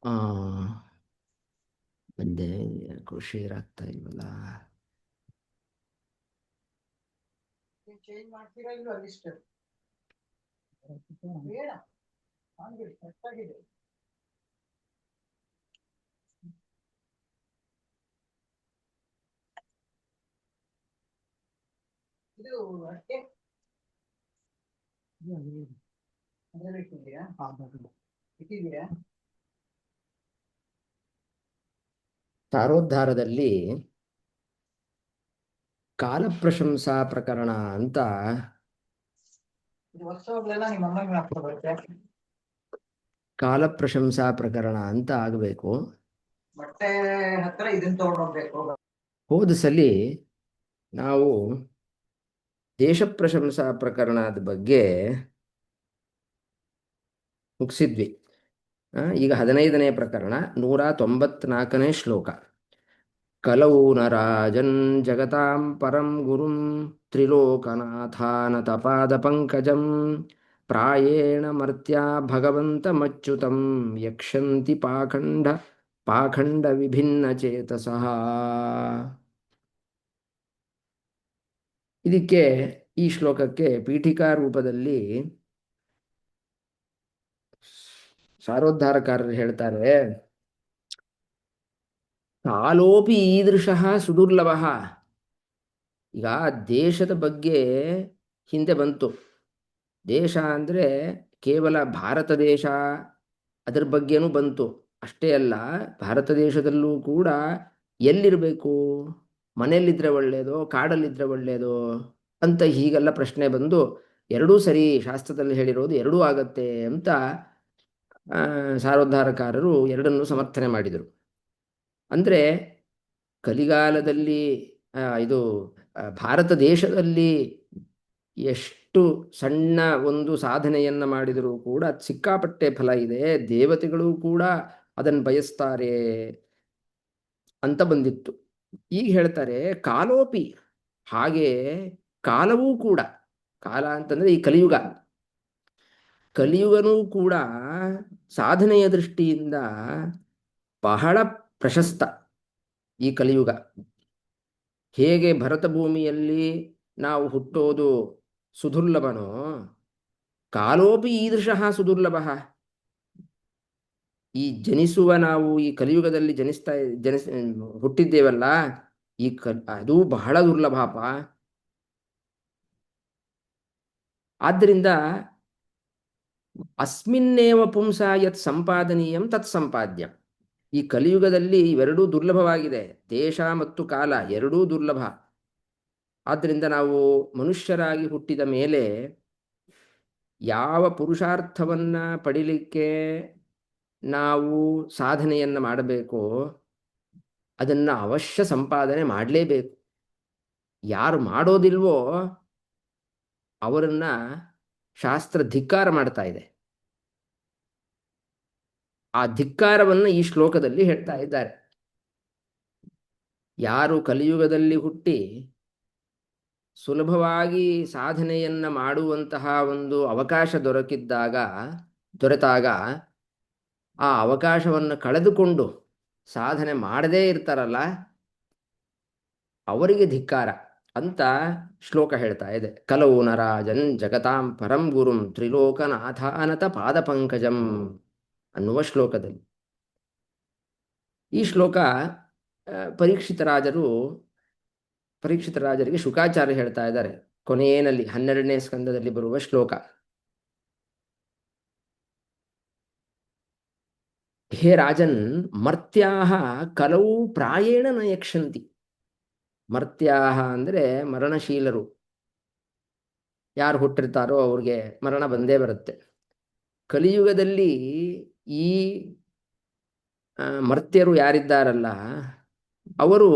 ಆ ಬಂದೆ. ಯಾಕೋ ಶೇರ್ ಆಗ್ತಾ ಇಲ್ವಲ್ಲ. ಚೇಂಜ್ ಮಾಡ್ತೀರಾ ಇಲ್ವಾ ಲಿಸ್ಟ್? ಬೇಡ, ಹಂಗೆ ಕಟ್ ಆಗಿದೆ. ಇದು ಅಷ್ಟೇ ಅದರಲ್ಲಿ ಇಟ್ಟಿದ್ದೀರಾ? ಇಟ್ಟಿದ್ದೀರಾ? ಸಾರೋದ್ಧಾರದಲ್ಲಿ ಕಾಲಪ್ರಶಂಸಾ ಪ್ರಕರಣ ಅಂತ ಇದು ವರ್ಷವಾಗ್ಲೆಲ್ಲ ನಿಮ್ಮ ಅಮ್ಮನಿಗೆ ಜ್ಞಾಪಕ ಬರುತ್ತೆ. ಕಾಲಪ್ರಶಂಸಾ ಪ್ರಕರಣ ಅಂತ ಆಗಬೇಕು. ಬಟ್ಟೆ ಹತ್ರ ಇದನ್ನ ತಗೊಂಡೋಗ್ಬೇಕು. ಹೋದ ಸಲಿ ನಾವು ದೇಶ ಪ್ರಶಂಸಾ ಪ್ರಕರಣದ ಬಗ್ಗೆ ಮುಗಿಸಿದ್ವಿ. ಈಗ 15ನೇ ಪ್ರಕರಣ, 194ನೇ ಶ್ಲೋಕ. ಕಲೌ ನರಾಜನ್ ಜಗತಾಂ ಪರಂ ಗುರುಂ ತ್ರಿಲೋಕನಾಥಾನತಪಾದ ಪಂಕಜಂ ಪ್ರಾಯೇಣ ಮರ್ತ್ಯಾ ಭಗವಂತಮಚ್ಯುತಂ ಯಕ್ಷಂತಿ ಪಾಖಂಡ ವಿಭಿನ್ನ ಚೇತಸಃ. ಇದಕ್ಕೆ ಈ ಶ್ಲೋಕಕ್ಕೆ ಪೀಠಿಕಾ ರೂಪದಲ್ಲಿ ಸಾರೋದ್ಧಾರಕಾರರು ಹೇಳ್ತಾರೆ, ಕಾಲೋಪಿ ಈದೃಶಃ ಸುದುರ್ಲಭ. ಈಗ ದೇಶದ ಬಗ್ಗೆ ಹಿಂದೆ ಬಂತು. ದೇಶ ಅಂದರೆ ಕೇವಲ ಭಾರತ ದೇಶ, ಅದರ ಬಗ್ಗೆನೂ ಬಂತು. ಅಷ್ಟೇ ಅಲ್ಲ, ಭಾರತ ದೇಶದಲ್ಲೂ ಕೂಡ ಎಲ್ಲಿರಬೇಕು, ಮನೆಯಲ್ಲಿದ್ದರೆ ಒಳ್ಳೆಯದೋ ಕಾಡಲ್ಲಿದ್ದರೆ ಒಳ್ಳೆಯದೋ ಅಂತ ಹೀಗೆಲ್ಲ ಪ್ರಶ್ನೆ ಬಂದು, ಎರಡೂ ಸರಿ, ಶಾಸ್ತ್ರದಲ್ಲಿ ಹೇಳಿರೋದು ಎರಡೂ ಆಗತ್ತೆ ಅಂತ ಸಾರೋದ್ಧಾರಕಾರರು ಎರಡನ್ನೂ ಸಮರ್ಥನೆ ಮಾಡಿದರು. ಅಂದರೆ ಕಲಿಗಾಲದಲ್ಲಿ ಇದು ಭಾರತ ದೇಶದಲ್ಲಿ ಎಷ್ಟು ಸಣ್ಣ ಒಂದು ಸಾಧನೆಯನ್ನ ಮಾಡಿದರೂ ಕೂಡ ಸಿಕ್ಕಾಪಟ್ಟೆ ಫಲ ಇದೆ, ದೇವತೆಗಳು ಕೂಡ ಅದನ್ನು ಬಯಸ್ತಾರೆ ಅಂತ ಬಂದಿತ್ತು. ಈಗ ಹೇಳ್ತಾರೆ ಕಾಲೋಪಿ, ಹಾಗೆ ಕಾಲವೂ ಕೂಡ, ಕಾಲ ಅಂತಂದ್ರೆ ಈ ಕಲಿಯುಗನೂ ಕೂಡ ಸಾಧನೆಯ ದೃಷ್ಟಿಯಿಂದ ಬಹಳ ಪ್ರಶಸ್ತ. ಈ ಕಲಿಯುಗ ಹೇಗೆ ಭರತ ಭೂಮಿಯಲ್ಲಿ ನಾವು ಹುಟ್ಟೋದು ಸುದುರ್ಲಭನೋ, ಕಾಲೋಪಿ ಈದೃಶಃ ಸುದುರ್ಲಭ. ಈ ಜನಿಸುವ ನಾವು ಈ ಕಲಿಯುಗದಲ್ಲಿ ಹುಟ್ಟಿದ್ದೇವಲ್ಲ, ಈ ಅದು ಬಹಳ ದುರ್ಲಭಪ. ಆದ್ದರಿಂದ ಅಸ್ಮಿನ್ನೇವ ಪುಂಸ ಯತ್ ಸಂಪಾದನೀಯಂ ತತ್ ಸಂಪಾದ್ಯಂ. ಈ ಕಲಿಯುಗದಲ್ಲಿ ಇವೆರಡೂ ದುರ್ಲಭವಾಗಿದೆ, ದೇಶ ಮತ್ತು ಕಾಲ ಎರಡೂ ದುರ್ಲಭ. ಆದ್ದರಿಂದ ನಾವು ಮನುಷ್ಯರಾಗಿ ಹುಟ್ಟಿದ ಮೇಲೆ ಯಾವ ಪುರುಷಾರ್ಥವನ್ನ ಪಡಿಲಿಕ್ಕೆ ನಾವು ಸಾಧನೆಯನ್ನು ಮಾಡಬೇಕೋ ಅದನ್ನು ಅವಶ್ಯ ಸಂಪಾದನೆ ಮಾಡಲೇಬೇಕು. ಯಾರು ಮಾಡೋದಿಲ್ವೋ ಅವರನ್ನ ಶಾಸ್ತ್ರ ಧಿಕ್ಕಾರ ಮಾಡ್ತಾ ಇದೆ. ಆ ಧಿಕ್ಕಾರವನ್ನು ಈ ಶ್ಲೋಕದಲ್ಲಿ ಹೇಳ್ತಾ ಇದ್ದಾರೆ. ಯಾರು ಕಲಿಯುಗದಲ್ಲಿ ಹುಟ್ಟಿ ಸುಲಭವಾಗಿ ಸಾಧನೆಯನ್ನ ಮಾಡುವಂತಹ ಒಂದು ಅವಕಾಶ ದೊರೆತಾಗ ಆ ಅವಕಾಶವನ್ನು ಕಳೆದುಕೊಂಡು ಸಾಧನೆ ಮಾಡದೇ ಇರ್ತಾರಲ್ಲ, ಅವರಿಗೆ ಧಿಕ್ಕಾರ ಅಂತ ಶ್ಲೋಕ ಹೇಳ್ತಾ ಇದೆ. ಕಲೌ ನರಾಜನ್ ಜಗತಾಂ ಪರಂ ಗುರುಂ ತ್ರಿಲೋಕನಾಥಾನತ ಪಾದ ಪಂಕಜಂ ಅನ್ನುವ ಶ್ಲೋಕದಲ್ಲಿ. ಈ ಶ್ಲೋಕ ಪರೀಕ್ಷಿತರಾಜರಿಗೆ ಶುಕಾಚಾರ್ಯ ಹೇಳ್ತಾ ಇದ್ದಾರೆ. ಕೊನೆಯಲ್ಲಿ 12ನೇ ಸ್ಕಂದದಲ್ಲಿ ಬರುವ ಶ್ಲೋಕ. ಹೇ ರಾಜನ್, ಮರ್ತ್ಯಾಹ ಕಲೌ ಪ್ರಾಯೇಣ ನ ಯಕ್ಷಂತಿ. ಮರ್ತ್ಯಾಹ ಅಂದರೆ ಮರಣಶೀಲರು, ಯಾರು ಹುಟ್ಟಿರ್ತಾರೋ ಅವ್ರಿಗೆ ಮರಣ ಬಂದೇ ಬರುತ್ತೆ. ಕಲಿಯುಗದಲ್ಲಿ ಈ ಮರ್ತ್ಯರು ಯಾರಿದ್ದಾರಲ್ಲ ಅವರು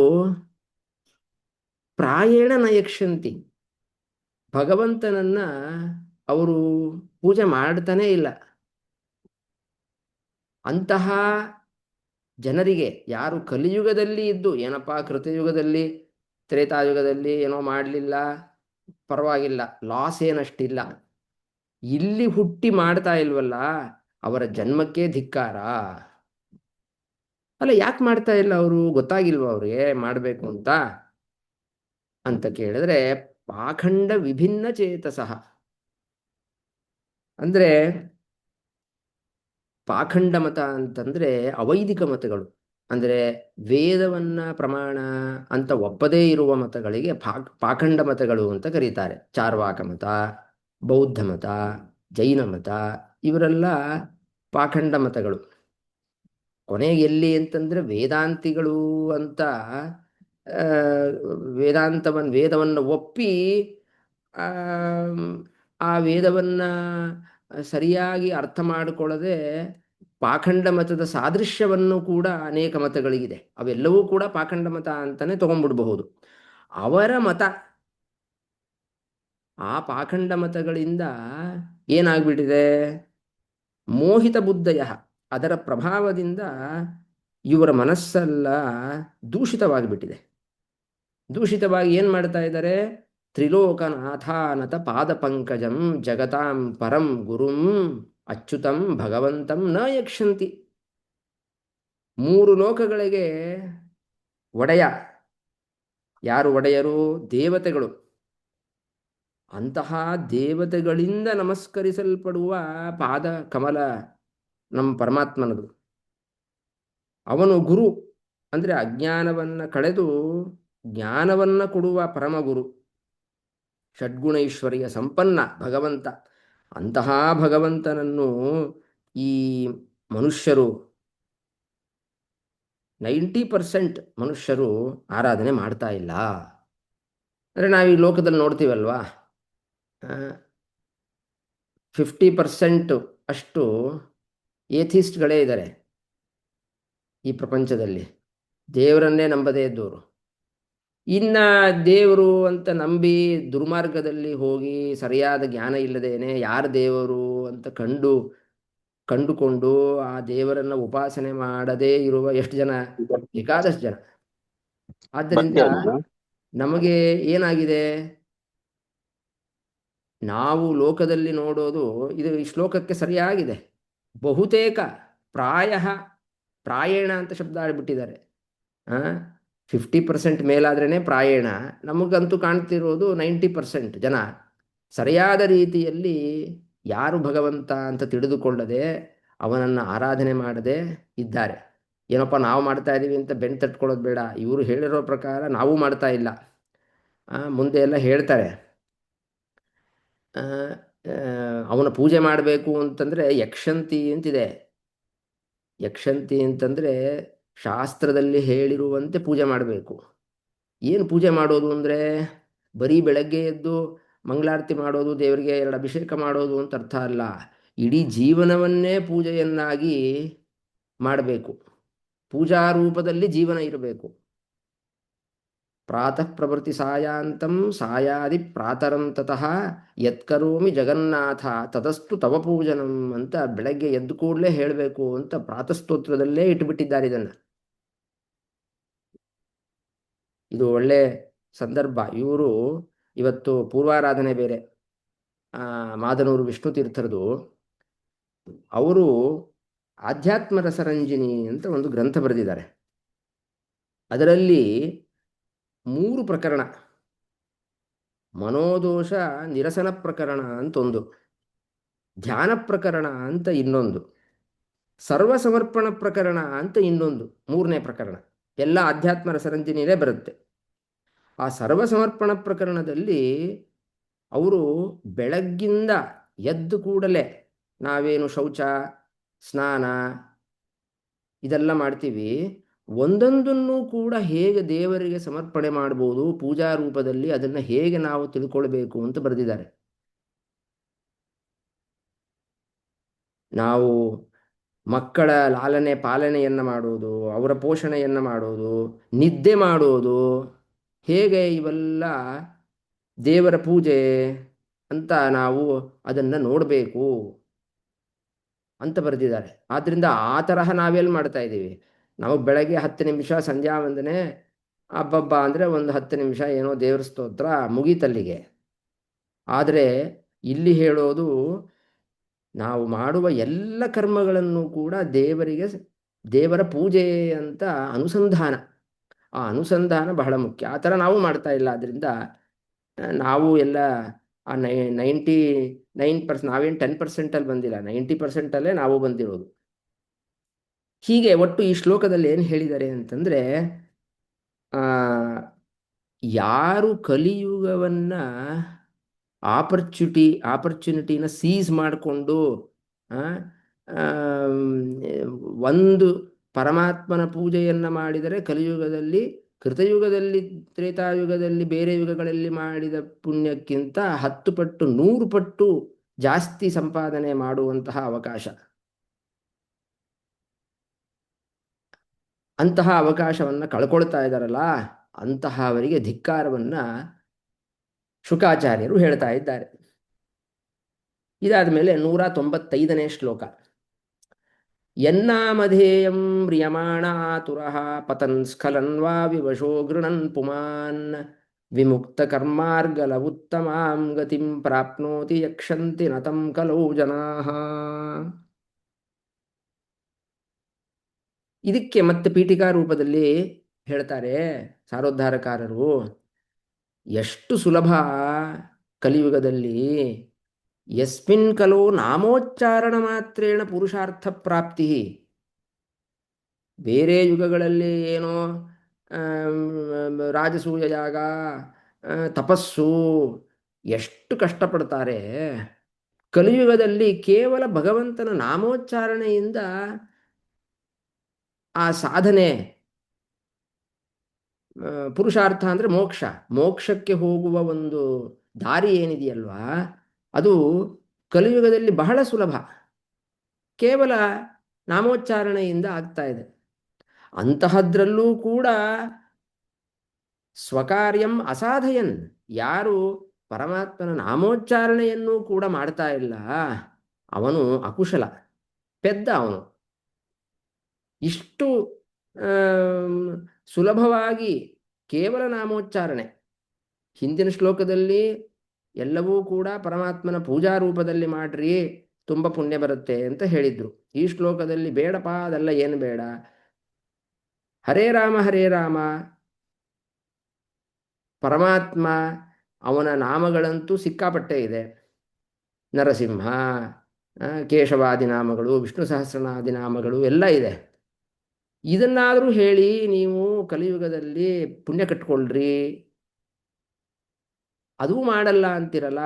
ಪ್ರಾಯೇಣ ನ ಯಕ್ಷಂತಿ, ಭಗವಂತನನ್ನ ಅವರು ಪೂಜೆ ಮಾಡ್ತಾನೇ ಇಲ್ಲ. ಅಂತಹ ಜನರಿಗೆ, ಯಾರು ಕಲಿಯುಗದಲ್ಲಿ ಇದ್ದು ಏನಪ್ಪಾ ಕೃತಯುಗದಲ್ಲಿ ತ್ರೇತಾಯುಗದಲ್ಲಿ ಏನೋ ಮಾಡಲಿಲ್ಲ ಪರವಾಗಿಲ್ಲ, ಲಾಸ್ ಏನಷ್ಟಿಲ್ಲ, ಇಲ್ಲಿ ಹುಟ್ಟಿ ಮಾಡ್ತಾ ಇಲ್ವಲ್ಲ ಅವರ ಜನ್ಮಕ್ಕೆ ಧಿಕ್ಕಾರ. ಅಲ್ಲ ಯಾಕೆ ಮಾಡ್ತಾ ಇಲ್ಲ ಅವರು, ಗೊತ್ತಾಗಿಲ್ವ ಅವ್ರಿಗೆ ಮಾಡಬೇಕು ಅಂತ ಕೇಳಿದ್ರೆ, ಪಾಖಂಡ ವಿಭಿನ್ನ ಚೇತಸಃ. ಅಂದ್ರೆ ಪಾಖಂಡ ಮತ ಅಂತಂದ್ರೆ ಅವೈದಿಕ ಮತಗಳು, ಅಂದ್ರೆ ವೇದವನ್ನ ಪ್ರಮಾಣ ಅಂತ ಒಪ್ಪದೇ ಇರುವ ಮತಗಳಿಗೆ ಪಾಖಂಡ ಮತಗಳು ಅಂತ ಕರೀತಾರೆ. ಚಾರ್ವಾಕ ಮತ, ಬೌದ್ಧ ಮತ, ಜೈನ ಮತ, ಇವರೆಲ್ಲ ಪಾಖಂಡ ಮತಗಳು. ಕೊನೆಗೆ ಎಲ್ಲಿ ಅಂತಂದ್ರೆ ವೇದಾಂತಿಗಳು ಅಂತ ಆ, ವೇದವನ್ನು ಒಪ್ಪಿ ಆ ಆ ವೇದವನ್ನ ಸರಿಯಾಗಿ ಅರ್ಥ ಮಾಡಿಕೊಳ್ಳದೆ ಪಾಖಂಡ ಮತದ ಸಾದೃಶ್ಯವನ್ನು ಕೂಡ ಅನೇಕ ಮತಗಳಿಗಿದೆ, ಅವೆಲ್ಲವೂ ಕೂಡ ಪಾಖಂಡ ಮತ ಅಂತಾನೆ ತಗೊಂಡ್ಬಿಡ್ಬಹುದು. ಅವರ ಮತ, ಆ ಪಾಖಂಡ ಮತಗಳಿಂದ ಏನಾಗ್ಬಿಟ್ಟಿದೆ, ಮೋಹಿತ ಬುದ್ಧಯ, ಅದರ ಪ್ರಭಾವದಿಂದ ಇವರ ಮನಸ್ಸೆಲ್ಲ ದೂಷಿತವಾಗಿಬಿಟ್ಟಿದೆ. ದೂಷಿತವಾಗಿ ಏನು ಮಾಡ್ತಾ ಇದ್ದಾರೆ, ತ್ರಿಲೋಕನಾಥಾನತ ಪಾದ ಪಂಕಜಂ ಜಗತಾಂ ಪರಂ ಗುರುಂ ಅಚ್ಯುತಂ ಭಗವಂತಂ ನ ಯಕ್ಷಂತಿ. ಮೂರು ಲೋಕಗಳಿಗೆ ಒಡೆಯ, ಯಾರು ಒಡೆಯರು, ದೇವತೆಗಳು. ಅಂತಹ ದೇವತೆಗಳಿಂದ ನಮಸ್ಕರಿಸಲ್ಪಡುವ ಪಾದ ಕಮಲ ನಮ್ಮ ಪರಮಾತ್ಮನದು. ಅವನು ಗುರು, ಅಂದರೆ ಅಜ್ಞಾನವನ್ನು ಕಳೆದು ಜ್ಞಾನವನ್ನು ಕೊಡುವ ಪರಮಗುರು, ಷಡ್ಗುಣೈಶ್ವರ್ಯ ಸಂಪನ್ನ ಭಗವಂತ. ಅಂತಹ ಭಗವಂತನನ್ನು ಈ ಮನುಷ್ಯರು 90% ಮನುಷ್ಯರು ಆರಾಧನೆ ಮಾಡ್ತಾ ಇಲ್ಲ. ಅಂದರೆ ನಾವು ಈ ಲೋಕದಲ್ಲಿ ನೋಡ್ತೀವಲ್ವಾ, 50% ಅಷ್ಟು ಏಥಿಸ್ಟ್ಗಳೇ ಇದ್ದಾರೆ ಈ ಪ್ರಪಂಚದಲ್ಲಿ, ದೇವರನ್ನೇ ನಂಬದೇ ಇದ್ದವರು. ಇನ್ನ ದೇವರು ಅಂತ ನಂಬಿ ದುರ್ಮಾರ್ಗದಲ್ಲಿ ಹೋಗಿ ಸರಿಯಾದ ಜ್ಞಾನ ಇಲ್ಲದೇನೆ ಯಾರು ದೇವರು ಅಂತ ಕಂಡುಕೊಂಡು ಆ ದೇವರನ್ನ ಉಪಾಸನೆ ಮಾಡದೇ ಇರುವ ಎಷ್ಟು ಜನ, ಬೇಕಾದಷ್ಟು ಜನ. ಆದ್ದರಿಂದ ನಮಗೆ ಏನಾಗಿದೆ, ನಾವು ಲೋಕದಲ್ಲಿ ನೋಡೋದು ಇದು ಈ ಶ್ಲೋಕಕ್ಕೆ ಸರಿಯಾಗಿದೆ. ಬಹುತೇಕ ಪ್ರಾಯಣ ಅಂತ ಶಬ್ದ ಆಡ್ಬಿಟ್ಟಿದ್ದಾರೆ. 50% ಮೇಲಾದ್ರೇ ಪ್ರಾಯಣ. ನಮಗಂತೂ ಕಾಣ್ತಿರೋದು 90% ಜನ ಸರಿಯಾದ ರೀತಿಯಲ್ಲಿ ಯಾರು ಭಗವಂತ ಅಂತ ತಿಳಿದುಕೊಳ್ಳದೆ ಅವನನ್ನು ಆರಾಧನೆ ಮಾಡದೆ ಇದ್ದಾರೆ. ಏನಪ್ಪ ನಾವು ಮಾಡ್ತಾ ಇದ್ದೀವಿ ಅಂತ ಬೆನ್ನು ತಟ್ಕೊಳ್ಳೋದು ಬೇಡ, ಇವರು ಹೇಳಿರೋ ಪ್ರಕಾರ ನಾವು ಮಾಡ್ತಾ ಇಲ್ಲ. ಮುಂದೆ ಎಲ್ಲ ಹೇಳ್ತಾರೆ, ಅವನ ಪೂಜೆ ಮಾಡಬೇಕು ಅಂತಂದರೆ ಯಕ್ಷಂತಿ ಅಂತಿದೆ. ಯಕ್ಷಂತಿ ಅಂತಂದರೆ ಶಾಸ್ತ್ರದಲ್ಲಿ ಹೇಳಿರುವಂತೆ ಪೂಜೆ ಮಾಡಬೇಕು. ಏನು ಪೂಜೆ ಮಾಡೋದು ಅಂದರೆ ಬರೀ ಬೆಳಗ್ಗೆ ಎದ್ದು ಮಂಗಳಾರತಿ ಮಾಡೋದು, ದೇವರಿಗೆ 2 ಅಭಿಷೇಕ ಮಾಡೋದು ಅಂತ ಅರ್ಥ ಅಲ್ಲ. ಇಡೀ ಜೀವನವನ್ನೇ ಪೂಜೆಯನ್ನಾಗಿ ಮಾಡಬೇಕು. ಪೂಜಾ ರೂಪದಲ್ಲಿ ಜೀವನ ಇರಬೇಕು. ಪ್ರಾತಃ ಪ್ರವೃತ್ತಿ ಸಾಯಾಂತಂ ಸಾಯಾದಿ ಪ್ರಾತರಂ ತತಃ ಯತ್ಕರೋಮಿ ಜಗನ್ನಾಥ ತತಸ್ತು ತವ ಪೂಜನಂ ಅಂತ ಬೆಳಗ್ಗೆ ಎದ್ದು ಕೂಡಲೇ ಹೇಳಬೇಕು ಅಂತ ಪ್ರಾತಸ್ತೋತ್ರದಲ್ಲೇ ಇಟ್ಟುಬಿಟ್ಟಿದ್ದಾರೆ ಇದನ್ನು. ಇದು ಒಳ್ಳೆ ಸಂದರ್ಭ. ಇವರು ಇವತ್ತು ಪೂರ್ವಾರಾಧನೆ ಬೇರೆ, ಮಾದನೂರು ವಿಷ್ಣು ತೀರ್ಥರದು. ಅವರು ಆಧ್ಯಾತ್ಮ ರಸರಂಜಿನಿ ಅಂತ ಒಂದು ಗ್ರಂಥ ಬರೆದಿದ್ದಾರೆ. ಅದರಲ್ಲಿ 3 ಪ್ರಕರಣ, ಮನೋದೋಷ ನಿರಸನ ಪ್ರಕರಣ ಅಂತ ಒಂದು, ಧ್ಯಾನ ಪ್ರಕರಣ ಅಂತ ಇನ್ನೊಂದು, ಸರ್ವಸಮರ್ಪಣ ಪ್ರಕರಣ ಅಂತ ಇನ್ನೊಂದು, 3ನೇ ಪ್ರಕರಣ. ಎಲ್ಲ ಆಧ್ಯಾತ್ಮ ರಸರಂಜನಿಯಲ್ಲೇ ಬರುತ್ತೆ. ಆ ಸರ್ವಸಮರ್ಪಣ ಪ್ರಕರಣದಲ್ಲಿ ಅವರು ಬೆಳಗ್ಗಿಂದ ಎದ್ದು ಕೂಡಲೇ ನಾವೇನು ಶೌಚ ಸ್ನಾನ ಇದೆಲ್ಲ ಮಾಡ್ತೀವಿ, ಒಂದೊಂದನ್ನು ಕೂಡ ಹೇಗೆ ದೇವರಿಗೆ ಸಮರ್ಪಣೆ ಮಾಡ್ಬೋದು ಪೂಜಾ ರೂಪದಲ್ಲಿ, ಅದನ್ನು ಹೇಗೆ ನಾವು ತಿಳ್ಕೊಳ್ಬೇಕು ಅಂತ ಬರೆದಿದ್ದಾರೆ. ನಾವು ಮಕ್ಕಳ ಲಾಲನೆ ಪಾಲನೆಯನ್ನು ಮಾಡೋದು, ಅವರ ಪೋಷಣೆಯನ್ನು ಮಾಡೋದು, ನಿದ್ದೆ ಮಾಡೋದು, ಹೇಗೆ ಇವೆಲ್ಲ ದೇವರ ಪೂಜೆ ಅಂತ ನಾವು ಅದನ್ನು ನೋಡಬೇಕು ಅಂತ ಬರೆದಿದ್ದಾರೆ. ಆದ್ದರಿಂದ ಆ ತರಹ ನಾವೆಲ್ಲಿ ಮಾಡ್ತಾ ಇದ್ದೀವಿ, ನಾವು ಬೆಳಗ್ಗೆ 10 ನಿಮಿಷ ಸಂಧ್ಯಾ ವಂದನೆ ಹಬ್ಬಬ್ಬ ಅಂದರೆ ಒಂದು 10 ನಿಮಿಷ ಏನೋ ದೇವರ ಸ್ತೋತ್ರ ಮುಗೀತಲ್ಲಿಗೆ. ಆದರೆ ಇಲ್ಲಿ ಹೇಳೋದು ನಾವು ಮಾಡುವ ಎಲ್ಲ ಕರ್ಮಗಳನ್ನು ಕೂಡ ದೇವರಿಗೆ ದೇವರ ಪೂಜೆ ಅಂತ ಅನುಸಂಧಾನ. ಆ ಅನುಸಂಧಾನ ಬಹಳ ಮುಖ್ಯ. ಆ ಥರ ನಾವು ಮಾಡ್ತಾ ಇಲ್ಲ. ಆದ್ದರಿಂದ ನಾವು ಎಲ್ಲ ಆ 99%, ನಾವೇನು 10%ಅಲ್ಲಿ ಬಂದಿಲ್ಲ, 90%ಅಲ್ಲೇ ನಾವು ಬಂದಿರೋದು. ಹೀಗೆ ಒಟ್ಟು ಈ ಶ್ಲೋಕದಲ್ಲಿ ಏನು ಹೇಳಿದ್ದಾರೆ ಅಂತಂದರೆ, ಯಾರು ಕಲಿಯುಗವನ್ನು ಆಪರ್ಚುನಿಟಿನ ಸೀಸ್ ಮಾಡಿಕೊಂಡು ಒಂದು ಪರಮಾತ್ಮನ ಪೂಜೆಯನ್ನು ಮಾಡಿದರೆ ಕಲಿಯುಗದಲ್ಲಿ, ಕೃತಯುಗದಲ್ಲಿ, ತ್ರೇತಾಯುಗದಲ್ಲಿ, ಬೇರೆ ಯುಗಗಳಲ್ಲಿ ಮಾಡಿದ ಪುಣ್ಯಕ್ಕಿಂತ 10 ಪಟ್ಟು 100 ಪಟ್ಟು ಜಾಸ್ತಿ ಸಂಪಾದನೆ ಮಾಡುವಂತಹ ಅವಕಾಶ. ಅಂತಹ ಅವಕಾಶವನ್ನು ಕಳ್ಕೊಳ್ತಾ ಇದ್ದಾರಲ್ಲ, ಅಂತಹವರಿಗೆ ಧಿಕ್ಕಾರವನ್ನು ಶುಕಾಚಾರ್ಯರು ಹೇಳ್ತಾ ಇದ್ದಾರೆ. ಇದಾದ ಮೇಲೆ 195ನೇ ಶ್ಲೋಕ. ಯನ್ನಾಮಧೇಯಂ ಮ್ರಿಯಮಾಣ ಆತುರಃ ಪತನ್ ಸ್ಖಲನ್ ವಾ ವಿವಶೋ ಗೃಣನ್ ಪುಮಾನ್ ವಿಮುಕ್ತ ಕರ್ಮಾರ್ಗಲ ಉತ್ತಮಾಂ ಗತಿಂ ಪ್ರಾಪ್ನೋತಿ ಯಕ್ಷಂತಿ ನತಂ ಕಲೌ ಜನಾಃ. ಇದಕ್ಕೆ ಮತ್ತೆ ಪೀಠಿಕಾ ರೂಪದಲ್ಲಿ ಹೇಳ್ತಾರೆ ಸಾರೋದ್ಧಾರಕಾರರು, ಎಷ್ಟು ಸುಲಭ ಕಲಿಯುಗದಲ್ಲಿ. ಯಸ್ಮಿನ್ ಕಲೋ ನಾಮೋಚ್ಚಾರಣ ಮಾತ್ರೇಣ ಪುರುಷಾರ್ಥ ಪ್ರಾಪ್ತಿ. ಬೇರೆ ಯುಗಗಳಲ್ಲಿ ಏನೋ ರಾಜಸೂಯ ಯಾಗ, ತಪಸ್ಸು ಎಷ್ಟು ಕಷ್ಟಪಡ್ತಾರೆ. ಕಲಿಯುಗದಲ್ಲಿ ಕೇವಲ ಭಗವಂತನ ನಾಮೋಚ್ಚಾರಣೆಯಿಂದ ಆ ಸಾಧನೆ, ಪುರುಷಾರ್ಥ ಅಂದರೆ ಮೋಕ್ಷ, ಮೋಕ್ಷಕ್ಕೆ ಹೋಗುವ ಒಂದು ದಾರಿ ಏನಿದೆಯಲ್ವಾ, ಅದು ಕಲಿಯುಗದಲ್ಲಿ ಬಹಳ ಸುಲಭ, ಕೇವಲ ನಾಮೋಚ್ಚಾರಣೆಯಿಂದ ಆಗ್ತಾ ಇದೆ. ಅಂತಹದ್ರಲ್ಲೂ ಕೂಡ ಸ್ವಕಾರ್ಯಂ ಅಸಾಧಯನ್, ಯಾರು ಪರಮಾತ್ಮನ ನಾಮೋಚ್ಚಾರಣೆಯನ್ನು ಕೂಡ ಮಾಡ್ತಾ ಇಲ್ಲ ಅವನು ಅಕುಶಲ, ಪೆದ್ದ ಅವನು. ಇಷ್ಟು ಸುಲಭವಾಗಿ ಕೇವಲ ನಾಮೋಚ್ಚಾರಣೆ. ಹಿಂದಿನ ಶ್ಲೋಕದಲ್ಲಿ ಎಲ್ಲವೂ ಕೂಡ ಪರಮಾತ್ಮನ ಪೂಜಾ ರೂಪದಲ್ಲಿ ಮಾಡ್ರಿ, ತುಂಬ ಪುಣ್ಯ ಬರುತ್ತೆ ಅಂತ ಹೇಳಿದ್ರು. ಈ ಶ್ಲೋಕದಲ್ಲಿ ಬೇಡಪ್ಪ, ಅದೆಲ್ಲ ಏನು ಬೇಡ, ಹರೇ ರಾಮ ಹರೇ ರಾಮ, ಪರಮಾತ್ಮ ಅವನ ನಾಮಗಳಂತೂ ಸಿಕ್ಕಾಪಟ್ಟೆ ಇದೆ. ನರಸಿಂಹ, ಕೇಶವಾದಿ ನಾಮಗಳು, ವಿಷ್ಣು ಸಹಸ್ರನಾದಿ ನಾಮಗಳು ಎಲ್ಲ ಇದೆ. ಇದನ್ನಾದರೂ ಹೇಳಿ ನೀವು ಕಲಿಯುಗದಲ್ಲಿ ಪುಣ್ಯ ಕಟ್ಕೊಳ್ರಿ, ಅದೂ ಮಾಡಲ್ಲ ಅಂತಿರಲ್ಲ,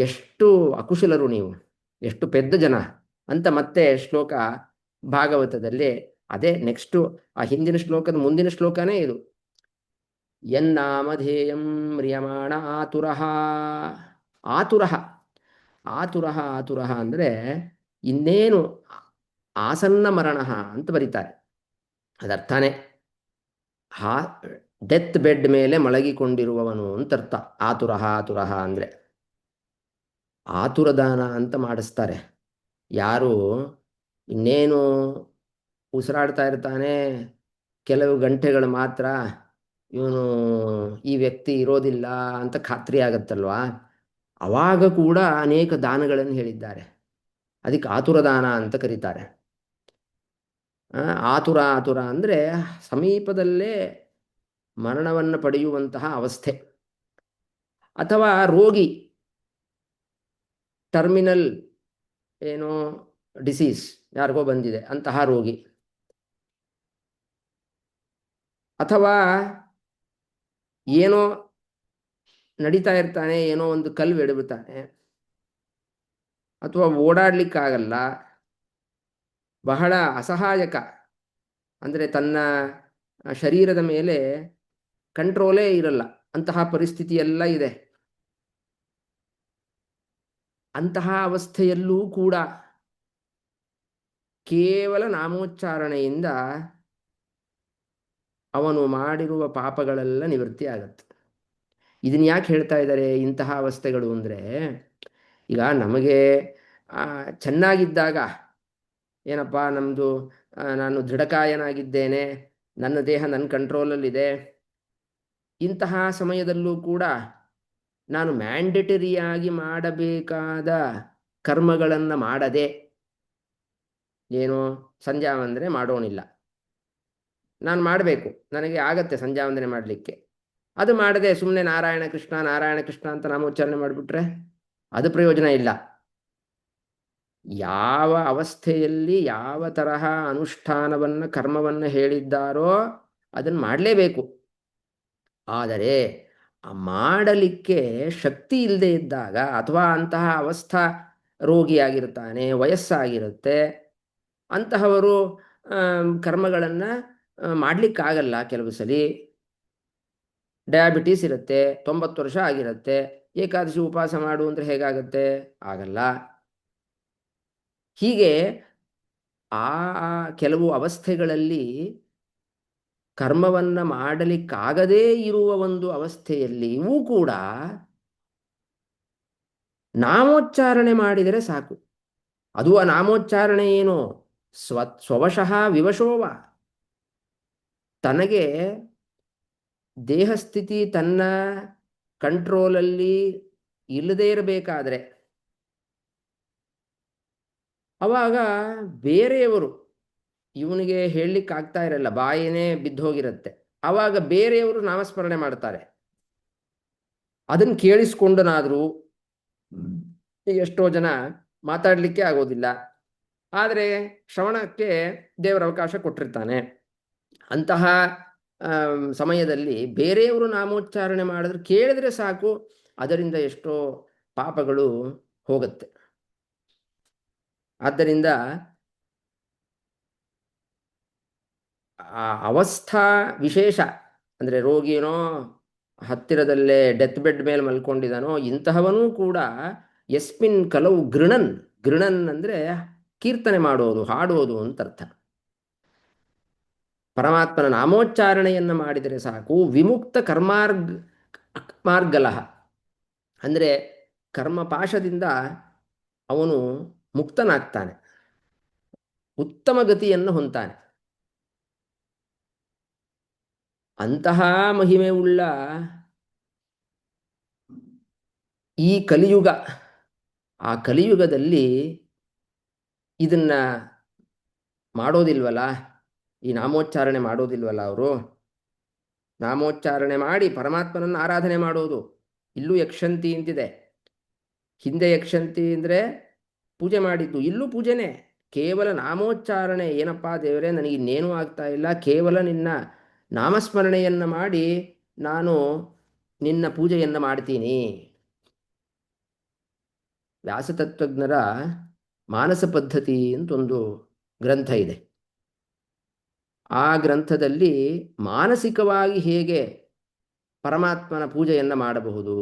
ಎಷ್ಟು ಅಕುಶಲರು ನೀವು, ಎಷ್ಟು ಪೆದ್ದ ಜನ ಅಂತ ಮತ್ತೆ ಶ್ಲೋಕ ಭಾಗವತದಲ್ಲಿ. ಅದೇ ನೆಕ್ಸ್ಟು ಆ ಹಿಂದಿನ ಶ್ಲೋಕದ ಮುಂದಿನ ಶ್ಲೋಕನೇ ಇದು. ಯನ್ನಾಮಧೇಯಂ ಮ್ರಿಯಮಾಣ ಆತುರಃ. ಆತುರಃ ಆತುರಃ ಆತುರಃ ಅಂದರೆ ಇನ್ನೇನು ಆಸನ್ನ ಮರಣ ಅಂತ ಬರೀತಾರೆ. ಅದರ್ಥನೇ ಡೆತ್ ಬೆಡ್ ಮೇಲೆ ಮಲಗಿಕೊಂಡಿರುವವನು ಅಂತ ಅರ್ಥ. ಆತುರಃ ಆತುರಃ ಅಂದರೆ ಆತುರದಾನ ಅಂತ ಮಾಡಿಸ್ತಾರೆ. ಯಾರು ಇನ್ನೇನು ಉಸಿರಾಡ್ತಾ ಇರ್ತಾನೆ, ಕೆಲವು ಗಂಟೆಗಳು ಮಾತ್ರ ಇವನು ಈ ವ್ಯಕ್ತಿ ಇರೋದಿಲ್ಲ ಅಂತ ಖಾತ್ರಿ ಆಗತ್ತಲ್ವಾ, ಅವಾಗ ಕೂಡ ಅನೇಕ ದಾನಗಳನ್ನು ಹೇಳಿದ್ದಾರೆ. ಅದಕ್ಕೆ ಆತುರದಾನ ಅಂತ ಕರೀತಾರೆ. ಆತುರ ಆತುರ ಅಂದರೆ ಸಮೀಪದಲ್ಲೇ ಮರಣವನ್ನು ಪಡೆಯುವಂತಹ ಅವಸ್ಥೆ, ಅಥವಾ ರೋಗಿ, ಟರ್ಮಿನಲ್ ಏನೋ ಡಿಸೀಸ್ ಯಾರಿಗೋ ಬಂದಿದೆ ಅಂತಹ ರೋಗಿ, ಅಥವಾ ಏನೋ ನಡೀತಾ ಇರ್ತಾನೆ, ಏನೋ ಒಂದು ಕಲ್ಲು ಎಡಬಿಡ್ತಾನೆ, ಅಥವಾ ಓಡಾಡ್ಲಿಕ್ಕಾಗಲ್ಲ, ಬಹಳ ಅಸಹಾಯಕ, ಅಂದರೆ ತನ್ನ ಶರೀರದ ಮೇಲೆ ಕಂಟ್ರೋಲೇ ಇರಲ್ಲ, ಅಂತಹ ಪರಿಸ್ಥಿತಿ ಎಲ್ಲ ಇದೆ. ಅಂತಹ ಅವಸ್ಥೆಯಲ್ಲೂ ಕೂಡ ಕೇವಲ ನಾಮೋಚ್ಚಾರಣೆಯಿಂದ ಅವನು ಮಾಡಿರುವ ಪಾಪಗಳೆಲ್ಲ ನಿವೃತ್ತಿ ಆಗತ್ತೆ. ಇದನ್ನ ಯಾಕೆ ಹೇಳ್ತಾ ಇದ್ದಾರೆ ಇಂತಹ ಅವಸ್ಥೆಗಳು ಅಂದರೆ, ಈಗ ನಮಗೆ ಚೆನ್ನಾಗಿದ್ದಾಗ ಏನಪ್ಪ ನಮ್ಮದು, ನಾನು ದೃಢಕಾಯನಾಗಿದ್ದೇನೆ, ನನ್ನ ದೇಹ ನನ್ನ ಕಂಟ್ರೋಲಲ್ಲಿದೆ, ಇಂತಹ ಸಮಯದಲ್ಲೂ ಕೂಡ ನಾನು ಮ್ಯಾಂಡೇಟರಿಯಾಗಿ ಮಾಡಬೇಕಾದ ಕರ್ಮಗಳನ್ನು ಮಾಡದೆ ಏನು, ಸಂಧ್ಯಾ ವಂದನೆ ಮಾಡೋನಿಲ್ಲ. ನಾನು ಮಾಡಬೇಕು, ನನಗೆ ಆಗತ್ತೆ ಸಂಧ್ಯಾ ವಂದನೆ ಮಾಡಲಿಕ್ಕೆ. ಅದು ಮಾಡದೆ ಸುಮ್ಮನೆ ನಾರಾಯಣ ಕೃಷ್ಣ ನಾರಾಯಣ ಕೃಷ್ಣ ಅಂತ ನಾಮೋಚ್ಚಾರಣೆ ಮಾಡಿಬಿಟ್ರೆ ಅದು ಪ್ರಯೋಜನ ಇಲ್ಲ. ಯಾವ ಅವಸ್ಥೆಯಲ್ಲಿ ಯಾವ ತರಹ ಅನುಷ್ಠಾನವನ್ನು ಕರ್ಮವನ್ನು ಹೇಳಿದ್ದಾರೋ ಅದನ್ನು ಮಾಡಲೇಬೇಕು. ಆದರೆ ಆ ಮಾಡಲಿಕ್ಕೆ ಶಕ್ತಿ ಇಲ್ಲದೆ ಇದ್ದಾಗ, ಅಥವಾ ಅಂತಹ ಅವಸ್ಥಾ ರೋಗಿಯಾಗಿರ್ತಾನೆ, ವಯಸ್ಸಾಗಿರುತ್ತೆ, ಅಂತಹವರು ಕರ್ಮಗಳನ್ನು ಮಾಡಲಿಕ್ಕಾಗಲ್ಲ. ಕೆಲವು ಸಲ ಡಯಾಬಿಟೀಸ್ ಇರುತ್ತೆ, 90 ವರ್ಷ ಆಗಿರುತ್ತೆ, ಏಕಾದಶಿ ಉಪವಾಸ ಮಾಡು ಅಂದರೆ ಹೇಗಾಗುತ್ತೆ? ಆಗಲ್ಲ. ಹೀಗೆ ಆ ಕೆಲವು ಅವಸ್ಥೆಗಳಲ್ಲಿ ಕರ್ಮವನ್ನು ಮಾಡಲಿಕ್ಕಾಗದೇ ಇರುವ ಒಂದು ಅವಸ್ಥೆಯಲ್ಲಿಯೂ ಕೂಡ ನಾಮೋಚ್ಚಾರಣೆ ಮಾಡಿದರೆ ಸಾಕು. ಅದು ಆ ನಾಮೋಚ್ಚಾರಣೆ ಏನು, ಸ್ವವಶಃ ವಿವಶೋವ. ತನಗೆ ದೇಹಸ್ಥಿತಿ ತನ್ನ ಕಂಟ್ರೋಲಲ್ಲಿ ಇಲ್ಲದೇ ಇರಬೇಕಾದ್ರೆ, ಅವಾಗ ಬೇರೆಯವರು, ಇವನಿಗೆ ಹೇಳಲಿಕ್ಕಾಗ್ತಾ ಇರಲ್ಲ, ಬಾಯಿನೇ ಬಿದ್ದೋಗಿರುತ್ತೆ, ಆವಾಗ ಬೇರೆಯವರು ನಾಮಸ್ಮರಣೆ ಮಾಡ್ತಾರೆ. ಅದನ್ನು ಕೇಳಿಸ್ಕೊಂಡನಾದರೂ ಈಗ ಎಷ್ಟೋ ಜನ ಮಾತಾಡಲಿಕ್ಕೆ ಆಗೋದಿಲ್ಲ, ಆದರೆ ಶ್ರವಣಕ್ಕೆ ದೇವರ ಅವಕಾಶ ಕೊಟ್ಟಿರ್ತಾನೆ. ಅಂತಹ ಸಮಯದಲ್ಲಿ ಬೇರೆಯವರು ನಾಮೋಚ್ಚಾರಣೆ ಮಾಡಿದ್ರೆ ಕೇಳಿದ್ರೆ ಸಾಕು, ಅದರಿಂದ ಎಷ್ಟೋ ಪಾಪಗಳು ಹೋಗುತ್ತೆ. ಆದ್ದರಿಂದ ಆ ಅವಸ್ಥಾ ವಿಶೇಷ, ಅಂದರೆ ರೋಗಿನೋ ಹತ್ತಿರದಲ್ಲೇ ಡೆತ್ ಬೆಡ್ ಮೇಲೆ ಮಲ್ಕೊಂಡಿದ್ದಾನೋ ಇಂತಹವನೂ ಕೂಡ ಯಸ್ಮಿನ್ ಕಲವು ಗೃಣನ್, ಗೃಣನ್ ಅಂದರೆ ಕೀರ್ತನೆ ಮಾಡೋದು, ಹಾಡೋದು ಅಂತ ಅರ್ಥ. ಪರಮಾತ್ಮನ ನಾಮೋಚ್ಚಾರಣೆಯನ್ನು ಮಾಡಿದರೆ ಸಾಕು, ವಿಮುಕ್ತ ಮಾರ್ಗಲಹ, ಅಂದರೆ ಕರ್ಮಪಾಶದಿಂದ ಅವನು ಮುಕ್ತನಾಗ್ತಾನೆ, ಉತ್ತಮ ಗತಿಯನ್ನು ಹೊಂತಾನೆ. ಅಂತಹ ಮಹಿಮೆ ಉಳ್ಳ ಈ ಕಲಿಯುಗ, ಆ ಕಲಿಯುಗದಲ್ಲಿ ಇದನ್ನ ಮಾಡೋದಿಲ್ವಲ್ಲ, ಈ ನಾಮೋಚ್ಚಾರಣೆ ಮಾಡೋದಿಲ್ವಲ್ಲ ಅವರು. ನಾಮೋಚ್ಚಾರಣೆ ಮಾಡಿ ಪರಮಾತ್ಮನನ್ನು ಆರಾಧನೆ ಮಾಡೋದು. ಇಲ್ಲೂ ಯಕ್ಷಂತಿ ಅಂತಿದೆ, ಹಿಂದೆ ಯಕ್ಷಂತಿ ಅಂದರೆ ಪೂಜೆ ಮಾಡಿದ್ದು, ಇಲ್ಲೂ ಪೂಜೆನೇ. ಕೇವಲ ನಾಮೋಚ್ಚಾರಣೆ, ಏನಪ್ಪ ದೇವರೇ ನನಗೆ ಇನ್ನೇನೂ ಆಗ್ತಾ ಇಲ್ಲ, ಕೇವಲ ನಿನ್ನ ನಾಮಸ್ಮರಣೆಯನ್ನು ಮಾಡಿ ನಾನು ನಿನ್ನ ಪೂಜೆಯನ್ನು ಮಾಡ್ತೀನಿ. ವ್ಯಾಸತತ್ವಜ್ಞರ ಮಾನಸ ಪದ್ಧತಿ ಅಂತ ಒಂದು ಗ್ರಂಥ ಇದೆ. ಆ ಗ್ರಂಥದಲ್ಲಿ ಮಾನಸಿಕವಾಗಿ ಹೇಗೆ ಪರಮಾತ್ಮನ ಪೂಜೆಯನ್ನು ಮಾಡಬಹುದು,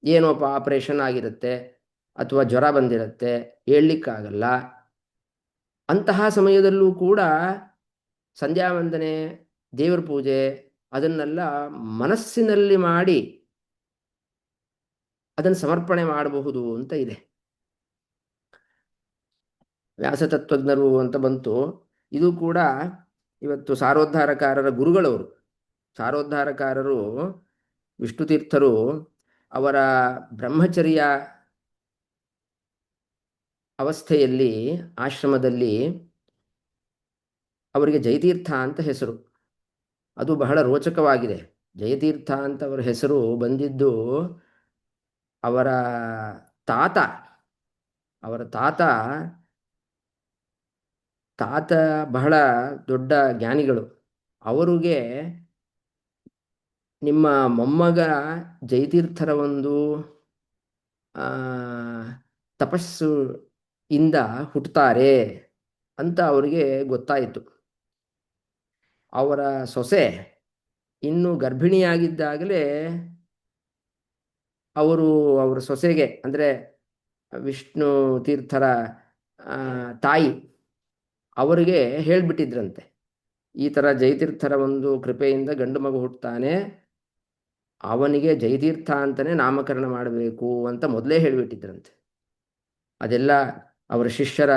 ಏನೋಪ್ಪ ಆಪರೇಷನ್ ಆಗಿರುತ್ತೆ ಅಥವಾ ಜ್ವರ ಬಂದಿರುತ್ತೆ, ಹೇಳಲಿಕ್ಕಾಗಲ್ಲ, ಅಂತಹ ಸಮಯದಲ್ಲೂ ಕೂಡ ಸಂಧ್ಯಾ ವಂದನೆ, ದೇವರ ಪೂಜೆ ಅದನ್ನೆಲ್ಲ ಮನಸ್ಸಿನಲ್ಲಿ ಮಾಡಿ ಅದನ್ನು ಸಮರ್ಪಣೆ ಮಾಡಬಹುದು ಅಂತ ಇದೆ. ವ್ಯಾಸತತ್ವಜ್ಞರು ಅಂತ ಬಂತು, ಇದು ಕೂಡ ಇವತ್ತು ಸಾರೋದ್ಧಾರಕಾರರ ಗುರುಗಳವರು. ಸಾರೋದ್ಧಾರಕಾರರು ವಿಷ್ಣುತೀರ್ಥರು ಅವರ ಬ್ರಹ್ಮಚರ್ಯ ಅವಸ್ಥೆಯಲ್ಲಿ ಆಶ್ರಮದಲ್ಲಿ ಅವರಿಗೆ ಜಯತೀರ್ಥ ಅಂತ ಹೆಸರು. ಅದು ಬಹಳ ರೋಚಕವಾಗಿದೆ. ಜಯತೀರ್ಥ ಅಂತ ಅವರ ಹೆಸರು ಬಂದಿದ್ದು ಅವರ ತಾತ, ಅವರ ತಾತ ತಾತ ಬಹಳ ದೊಡ್ಡ ಜ್ಞಾನಿಗಳು. ಅವರಿಗೆ ನಿಮ್ಮ ಮೊಮ್ಮಗ ಜಯತೀರ್ಥರ ಒಂದು ತಪಸ್ಸು ಇಂದ ಹುಟ್ಟುತ್ತಾರೆ ಅಂತ ಅವರಿಗೆ ಗೊತ್ತಾಯಿತು. ಅವರ ಸೊಸೆ ಇನ್ನು ಗರ್ಭಿಣಿಯಾಗಿದ್ದಾಗಲೇ ಅವರ ಸೊಸೆಗೆ, ಅಂದರೆ ವಿಷ್ಣು ತೀರ್ಥರ ತಾಯಿ ಅವರಿಗೆ ಹೇಳಿಬಿಟ್ಟಿದ್ರಂತೆ, ಈ ಥರ ಜಯತೀರ್ಥರ ಒಂದು ಕೃಪೆಯಿಂದ ಗಂಡು ಮಗು ಹುಟ್ಟುತ್ತಾನೆ, ಅವನಿಗೆ ಜಯತೀರ್ಥ ಅಂತಲೇ ನಾಮಕರಣ ಮಾಡಬೇಕು ಅಂತ ಮೊದಲೇ ಹೇಳಿಬಿಟ್ಟಿದ್ರಂತೆ. ಅದೆಲ್ಲ ಅವರ ಶಿಷ್ಯರ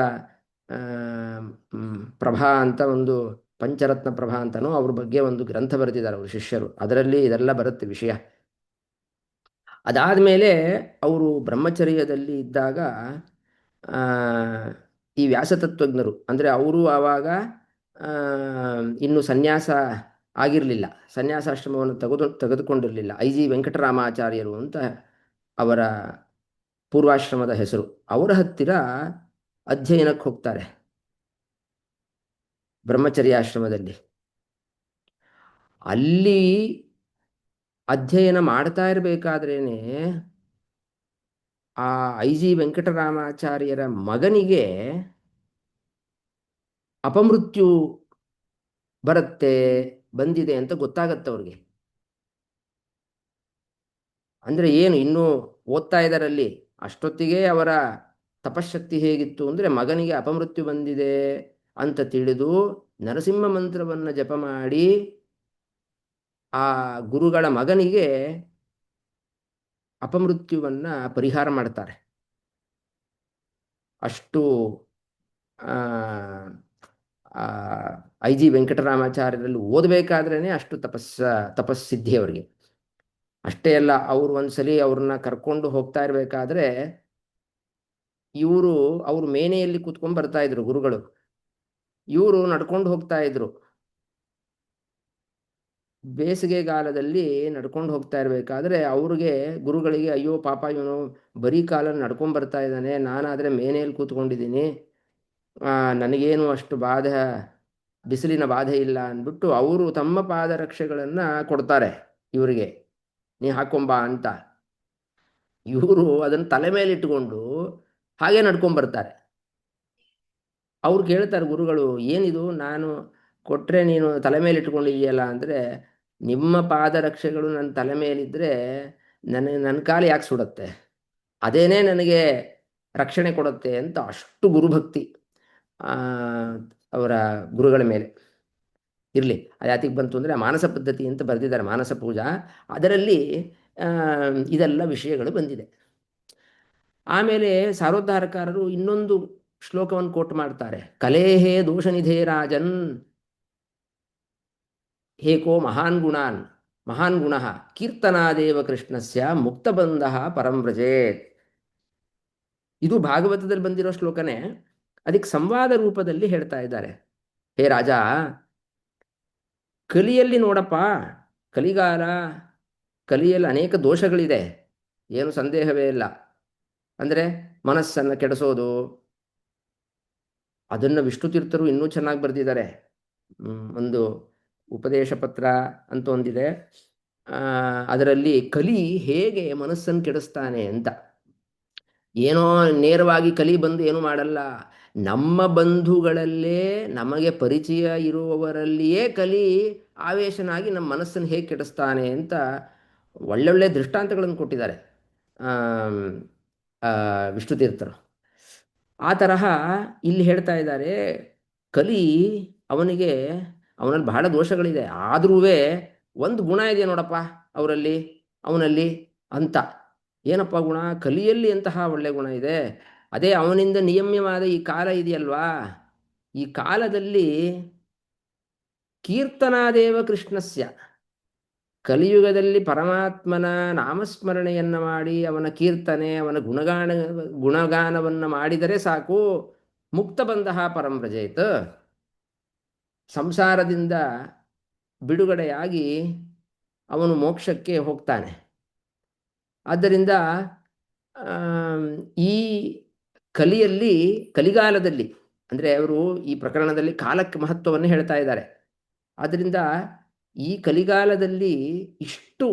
ಪ್ರಭಾ ಅಂತ ಒಂದು ಪಂಚರತ್ನ ಪ್ರಭಾ ಅಂತನೂ ಅವ್ರ ಬಗ್ಗೆ ಒಂದು ಗ್ರಂಥ ಬರೆದಿದ್ದಾರೆ ಅವರು ಶಿಷ್ಯರು, ಅದರಲ್ಲಿ ಇದೆಲ್ಲ ಬರುತ್ತೆ ವಿಷಯ. ಅದಾದ ಮೇಲೆ ಅವರು ಬ್ರಹ್ಮಚರ್ಯದಲ್ಲಿ ಇದ್ದಾಗ ಈ ವ್ಯಾಸತತ್ವಜ್ಞರು ಅಂದರೆ ಅವರು ಆವಾಗ ಆ, ಇನ್ನು ಸನ್ಯಾಸ ಆಗಿರಲಿಲ್ಲ, ಸನ್ಯಾಸಾಶ್ರಮವನ್ನು ತೆಗೆದುಕೊಂಡಿರಲಿಲ್ಲ. ಐ ಜಿ ವೆಂಕಟರಾಮಾಚಾರ್ಯರು ಅಂತ ಅವರ ಪೂರ್ವಾಶ್ರಮದ ಹೆಸರು. ಅವರ ಹತ್ತಿರ ಅಧ್ಯಯನಕ್ಕೆ ಹೋಗ್ತಾರೆ ಬ್ರಹ್ಮಚರ್ಯಾಶ್ರಮದಲ್ಲಿ. ಅಲ್ಲಿ ಅಧ್ಯಯನ ಮಾಡ್ತಾ ಇರಬೇಕಾದ್ರೇನೆ ಆ ಐ ಜಿ ವೆಂಕಟರಾಮಾಚಾರ್ಯರ ಮಗನಿಗೆ ಅಪಮೃತ್ಯು ಬರುತ್ತೆ, ಬಂದಿದೆ ಅಂತ ಗೊತ್ತಾಗತ್ತೆ ಅವ್ರಿಗೆ. ಅಂದರೆ ಏನು ಇನ್ನೂ ಓದ್ತಾ ಇದ್ದಾರಲ್ಲಿ, ಅಷ್ಟೊತ್ತಿಗೆ ಅವರ ತಪಶಕ್ತಿ ಹೇಗಿತ್ತು ಅಂದರೆ ಮಗನಿಗೆ ಅಪಮೃತ್ಯು ಬಂದಿದೆ ಅಂತ ತಿಳಿದು ನರಸಿಂಹ ಮಂತ್ರವನ್ನು ಜಪ ಮಾಡಿ ಆ ಗುರುಗಳ ಮಗನಿಗೆ ಅಪಮೃತ್ಯುವನ್ನು ಪರಿಹಾರ ಮಾಡ್ತಾರೆ. ಅಷ್ಟು ಐ ಜಿ ವೆಂಕಟರಾಮಾಚಾರ್ಯರಲ್ಲಿ ಓದಬೇಕಾದ್ರೇ ಅಷ್ಟು ತಪಸ್ಸಿದ್ಧಿ ಅವರಿಗೆ. ಅಷ್ಟೇ ಅಲ್ಲ, ಅವರು ಒಂದ್ಸಲಿ ಅವ್ರನ್ನ ಕರ್ಕೊಂಡು ಹೋಗ್ತಾ ಇರಬೇಕಾದ್ರೆ ಅವರು ಮೇನೆಯಲ್ಲಿ ಕೂತ್ಕೊಂಡು ಬರ್ತಾ ಇದ್ರು ಗುರುಗಳು, ಇವರು ನಡ್ಕೊಂಡು ಹೋಗ್ತಾ ಇದ್ರು. ಬೇಸಿಗೆಗಾಲದಲ್ಲಿ ನಡ್ಕೊಂಡು ಹೋಗ್ತಾ ಇರಬೇಕಾದ್ರೆ ಗುರುಗಳಿಗೆ ಅಯ್ಯೋ ಪಾಪ ಇವನು ಬರೀ ಕಾಲಲ್ಲಿ ನಡ್ಕೊಂಡು ಬರ್ತಾ ಇದ್ದಾನೆ, ನಾನಾದರೆ ಮೇನೆಯಲ್ಲಿ ಕೂತ್ಕೊಂಡಿದ್ದೀನಿ, ನನಗೇನು ಅಷ್ಟು ಬಿಸಿಲಿನ ಬಾಧೆ ಇಲ್ಲ ಅಂದ್ಬಿಟ್ಟು ಅವರು ತಮ್ಮ ಪಾದರಕ್ಷೆಗಳನ್ನು ಕೊಡ್ತಾರೆ ಇವರಿಗೆ, ನೀ ಹಾಕೊಂಬ ಅಂತ. ಇವರು ಅದನ್ನು ತಲೆ ಮೇಲೆ ಇಟ್ಟುಕೊಂಡು ಹಾಗೆ ನಡ್ಕೊಂಡ್ಬರ್ತಾರೆ. ಅವ್ರು ಕೇಳ್ತಾರೆ ಗುರುಗಳು, ಏನಿದು ನಾನು ಕೊಟ್ಟರೆ ನೀನು ತಲೆ ಮೇಲೆ ಇಟ್ಕೊಂಡಿದೆಯಲ್ಲ ಅಂದರೆ, ನಿಮ್ಮ ಪಾದರಕ್ಷೆಗಳು ನನ್ನ ತಲೆ ಮೇಲಿದ್ದರೆ ನನ್ನ ಕಾಲು ಯಾಕೆ ಸುಡುತ್ತೆ, ಅದೇನೇ ನನಗೆ ರಕ್ಷಣೆ ಕೊಡುತ್ತೆ ಅಂತ ಅಷ್ಟು ಗುರುಭಕ್ತಿ ಅವರ ಗುರುಗಳ ಮೇಲೆ. ಇರಲಿ, ಅದು ಯಾತಿಗೆ ಬಂತು ಅಂದರೆ ಮಾನಸ ಪದ್ಧತಿ ಅಂತ ಬರೆದಿದ್ದಾರೆ, ಮಾನಸ ಪೂಜಾ, ಅದರಲ್ಲಿ ಇದೆಲ್ಲ ವಿಷಯಗಳು ಬಂದಿದೆ. ಆಮೇಲೆ ಸಾರೋದ್ಧಾರಕಾರರು ಇನ್ನೊಂದು ಶ್ಲೋಕವನ್ನು ಕೋಟ್ ಮಾಡ್ತಾರೆ, ಕಲೇಹೇ ದೋಷನಿಧೇ ರಾಜನ್ ಹೇಕೋ ಮಹಾನ್ ಗುಣ ಕೀರ್ತನಾದೇವ ಕೃಷ್ಣಸ್ಯ ಮುಕ್ತಬಂಧ ಪರಂ ವ್ರಜೇತ್. ಇದು ಭಾಗವತದಲ್ಲಿ ಬಂದಿರೋ ಶ್ಲೋಕನೇ, ಅದಕ್ಕೆ ಸಂವಾದ ರೂಪದಲ್ಲಿ ಹೇಳ್ತಾ ಇದ್ದಾರೆ. ಹೇ ರಾಜ, ಕಲಿಯಲ್ಲಿ ನೋಡಪ್ಪ, ಕಲಿಗಾಲ, ಕಲಿಯಲ್ಲಿ ಅನೇಕ ದೋಷಗಳಿದೆ, ಏನು ಸಂದೇಹವೇ ಇಲ್ಲ. ಅಂದರೆ ಮನಸ್ಸನ್ನು ಕೆಡಿಸೋದು, ಅದನ್ನು ವಿಷ್ಣು ತೀರ್ಥರು ಇನ್ನೂ ಚೆನ್ನಾಗಿ ಬರೆದಿದ್ದಾರೆ. ಒಂದು ಉಪದೇಶ ಪತ್ರ ಅಂತ ಒಂದಿದೆ, ಅದರಲ್ಲಿ ಕಲಿ ಹೇಗೆ ಮನಸ್ಸನ್ನು ಕೆಡಿಸ್ತಾನೆ ಅಂತ. ಏನೋ ನೇರವಾಗಿ ಕಲಿ ಬಂದು ಏನು ಮಾಡಲ್ಲ, ನಮ್ಮ ಬಂಧುಗಳಲ್ಲೇ ನಮಗೆ ಪರಿಚಯ ಇರುವವರಲ್ಲಿಯೇ ಕಲಿ ಆವೇಶನಾಗಿ ನಮ್ಮ ಮನಸ್ಸನ್ನು ಹೇಗೆ ಕೆಡಿಸ್ತಾನೆ ಅಂತ ಒಳ್ಳೊಳ್ಳೆ ದೃಷ್ಟಾಂತಗಳನ್ನು ಕೊಟ್ಟಿದ್ದಾರೆ ವಿಷ್ಣು ತೀರ್ಥರು. ಆ ತರಹ ಇಲ್ಲಿ ಹೇಳ್ತಾ ಇದ್ದಾರೆ, ಕಲಿ ಅವನಲ್ಲಿ ಬಹಳ ದೋಷಗಳಿದೆ, ಆದ್ರೂ ಒಂದು ಗುಣ ಇದೆ ನೋಡಪ್ಪ ಅವನಲ್ಲಿ ಅಂತ. ಏನಪ್ಪ ಗುಣ? ಕಲಿಯಲ್ಲಿ ಎಂತಹ ಒಳ್ಳೆ ಗುಣ ಇದೆ, ಅದೇ ಅವನಿಂದ ನಿಯಮ್ಯವಾದ ಈ ಕಾಲ ಇದೆಯಲ್ವಾ, ಈ ಕಾಲದಲ್ಲಿ ಕೀರ್ತನಾದೇವ ಕೃಷ್ಣಸ್ಯ, ಕಲಿಯುಗದಲ್ಲಿ ಪರಮಾತ್ಮನ ನಾಮಸ್ಮರಣೆಯನ್ನು ಮಾಡಿ ಅವನ ಕೀರ್ತನೆ, ಅವನ ಗುಣಗಾನವನ್ನು ಮಾಡಿದರೆ ಸಾಕು, ಮುಕ್ತಬಂಧ ಪರಂ ವ್ರಜೇತ್, ಸಂಸಾರದಿಂದ ಬಿಡುಗಡೆಯಾಗಿ ಅವನು ಮೋಕ್ಷಕ್ಕೆ ಹೋಗ್ತಾನೆ. ಆದ್ದರಿಂದ ಈ ಕಲಿಗಾಲದಲ್ಲಿ ಅಂದರೆ ಅವರು ಈ ಪ್ರಕರಣದಲ್ಲಿ ಕಾಲಕ್ಕೆ ಮಹತ್ವವನ್ನು ಹೇಳ್ತಾ ಇದ್ದಾರೆ. ಆದ್ದರಿಂದ ಈ ಕಲಿಗಾಲದಲ್ಲಿ ಇಷ್ಟು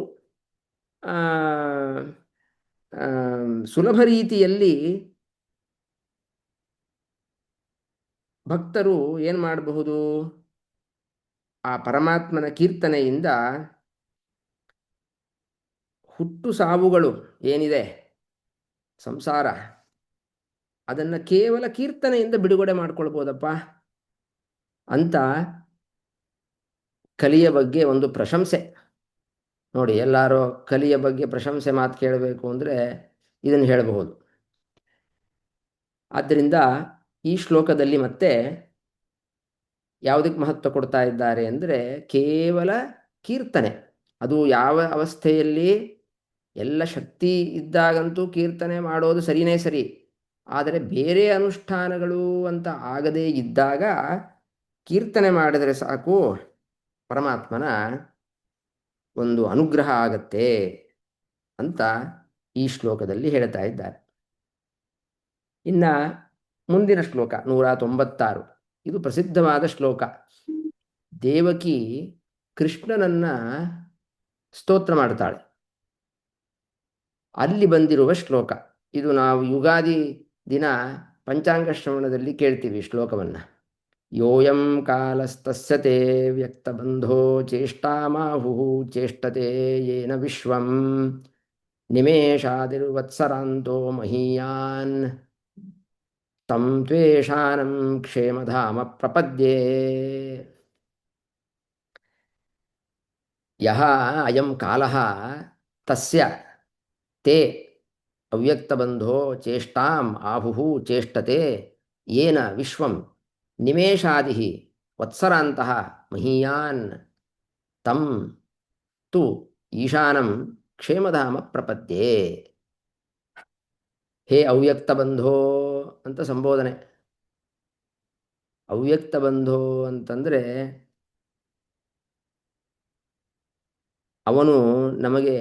ಸುಲಭ ರೀತಿಯಲ್ಲಿ ಭಕ್ತರು ಏನು ಮಾಡಬಹುದು, ಆ ಪರಮಾತ್ಮನ ಕೀರ್ತನೆಯಿಂದ ಹುಟ್ಟು ಸಾವುಗಳು ಏನಿದೆ ಸಂಸಾರ, ಅದನ್ನು ಕೇವಲ ಕೀರ್ತನೆಯಿಂದ ಬಿಡುಗಡೆ ಮಾಡ್ಕೊಳ್ಬೋದಪ್ಪ ಅಂತ ಕಲಿಯ ಬಗ್ಗೆ ಒಂದು ಪ್ರಶಂಸೆ. ನೋಡಿ, ಎಲ್ಲರೂ ಕಲಿಯ ಬಗ್ಗೆ ಪ್ರಶಂಸೆ ಮಾತು ಕೇಳಬೇಕು ಅಂದರೆ ಇದನ್ನು ಹೇಳಬಹುದು. ಆದ್ದರಿಂದ ಈ ಶ್ಲೋಕದಲ್ಲಿ ಮತ್ತೆ ಯಾವುದಕ್ಕೆ ಮಹತ್ವ ಕೊಡ್ತಾ ಇದ್ದಾರೆ ಅಂದರೆ, ಕೇವಲ ಕೀರ್ತನೆ, ಅದು ಯಾವ ಅವಸ್ಥೆಯಲ್ಲಿ, ಎಲ್ಲ ಶಕ್ತಿ ಇದ್ದಾಗಂತೂ ಕೀರ್ತನೆ ಮಾಡೋದು ಸರಿನೇ ಸರಿ, ಆದರೆ ಬೇರೆ ಅನುಷ್ಠಾನಗಳು ಅಂತ ಆಗದೇ ಇದ್ದಾಗ ಕೀರ್ತನೆ ಮಾಡಿದರೆ ಸಾಕು, ಪರಮಾತ್ಮನ ಒಂದು ಅನುಗ್ರಹ ಆಗತ್ತೆ ಅಂತ ಈ ಶ್ಲೋಕದಲ್ಲಿ ಹೇಳ್ತಾ ಇದ್ದಾರೆ. ಇನ್ನ ಮುಂದಿನ ಶ್ಲೋಕ 196. ಇದು ಪ್ರಸಿದ್ಧವಾದ ಶ್ಲೋಕ. ದೇವಕಿ ಕೃಷ್ಣನನ್ನ ಸ್ತೋತ್ರ ಮಾಡ್ತಾಳೆ. ಅಲ್ಲಿ ಬಂದಿರುವ ಶ್ಲೋಕ ಇದು. ನಾವು ಯುಗಾದಿ ದಿನ ಪಂಚಾಂಗ ಶ್ರವಣದಲ್ಲಿ ಕೇಳ್ತೀವಿ ಶ್ಲೋಕವನ್ನು. ಯೋಯಂ ಕಾಲಸ್ತಸ್ಯ ತೇ ವ್ಯಕ್ತಬಂಧೋ ಚೇಷ್ಟಾಮಾಹುಃ ಚೇಷ್ಟತೆ ಯೇನ ವಿಶ್ವಂ ನಿಮೇಷಾದಿರ್ವತ್ಸರಾಂತೋ ಮಹೀಯಾನ್ ತಂ ತ್ವೇಷಾನಂ ಕ್ಷೇಮಧಾಮ ಪ್ರಪದ್ಯೆ. ಯಹ ಅಯಂ ಕಾಲಃ ತಸ್ಯ ತೇ ಅವ್ಯಕ್ತಬಂಧೋ ಚೇಷ್ಟಾಂ ಆಹುಃ ಚೇಷ್ಟತೆ ಯೇನ ವಿಶ್ವಂ ನಿಮೇಷಾದಿಃ ವತ್ಸರಾಂತಃ ಮಹೀಯಾನ್ ತಂ ತು ಈಶಾನಂ ಕ್ಷೇಮಧಾಮ ಪ್ರಪದ್ಯೆ. ಹೇ ಅವ್ಯಕ್ತಬಂಧೋ ಅಂತ ಸಂಬೋಧನೆ. ಅವ್ಯಕ್ತಬಂಧೋ ಅಂತಂದರೆ ಅವನು ನಮಗೆ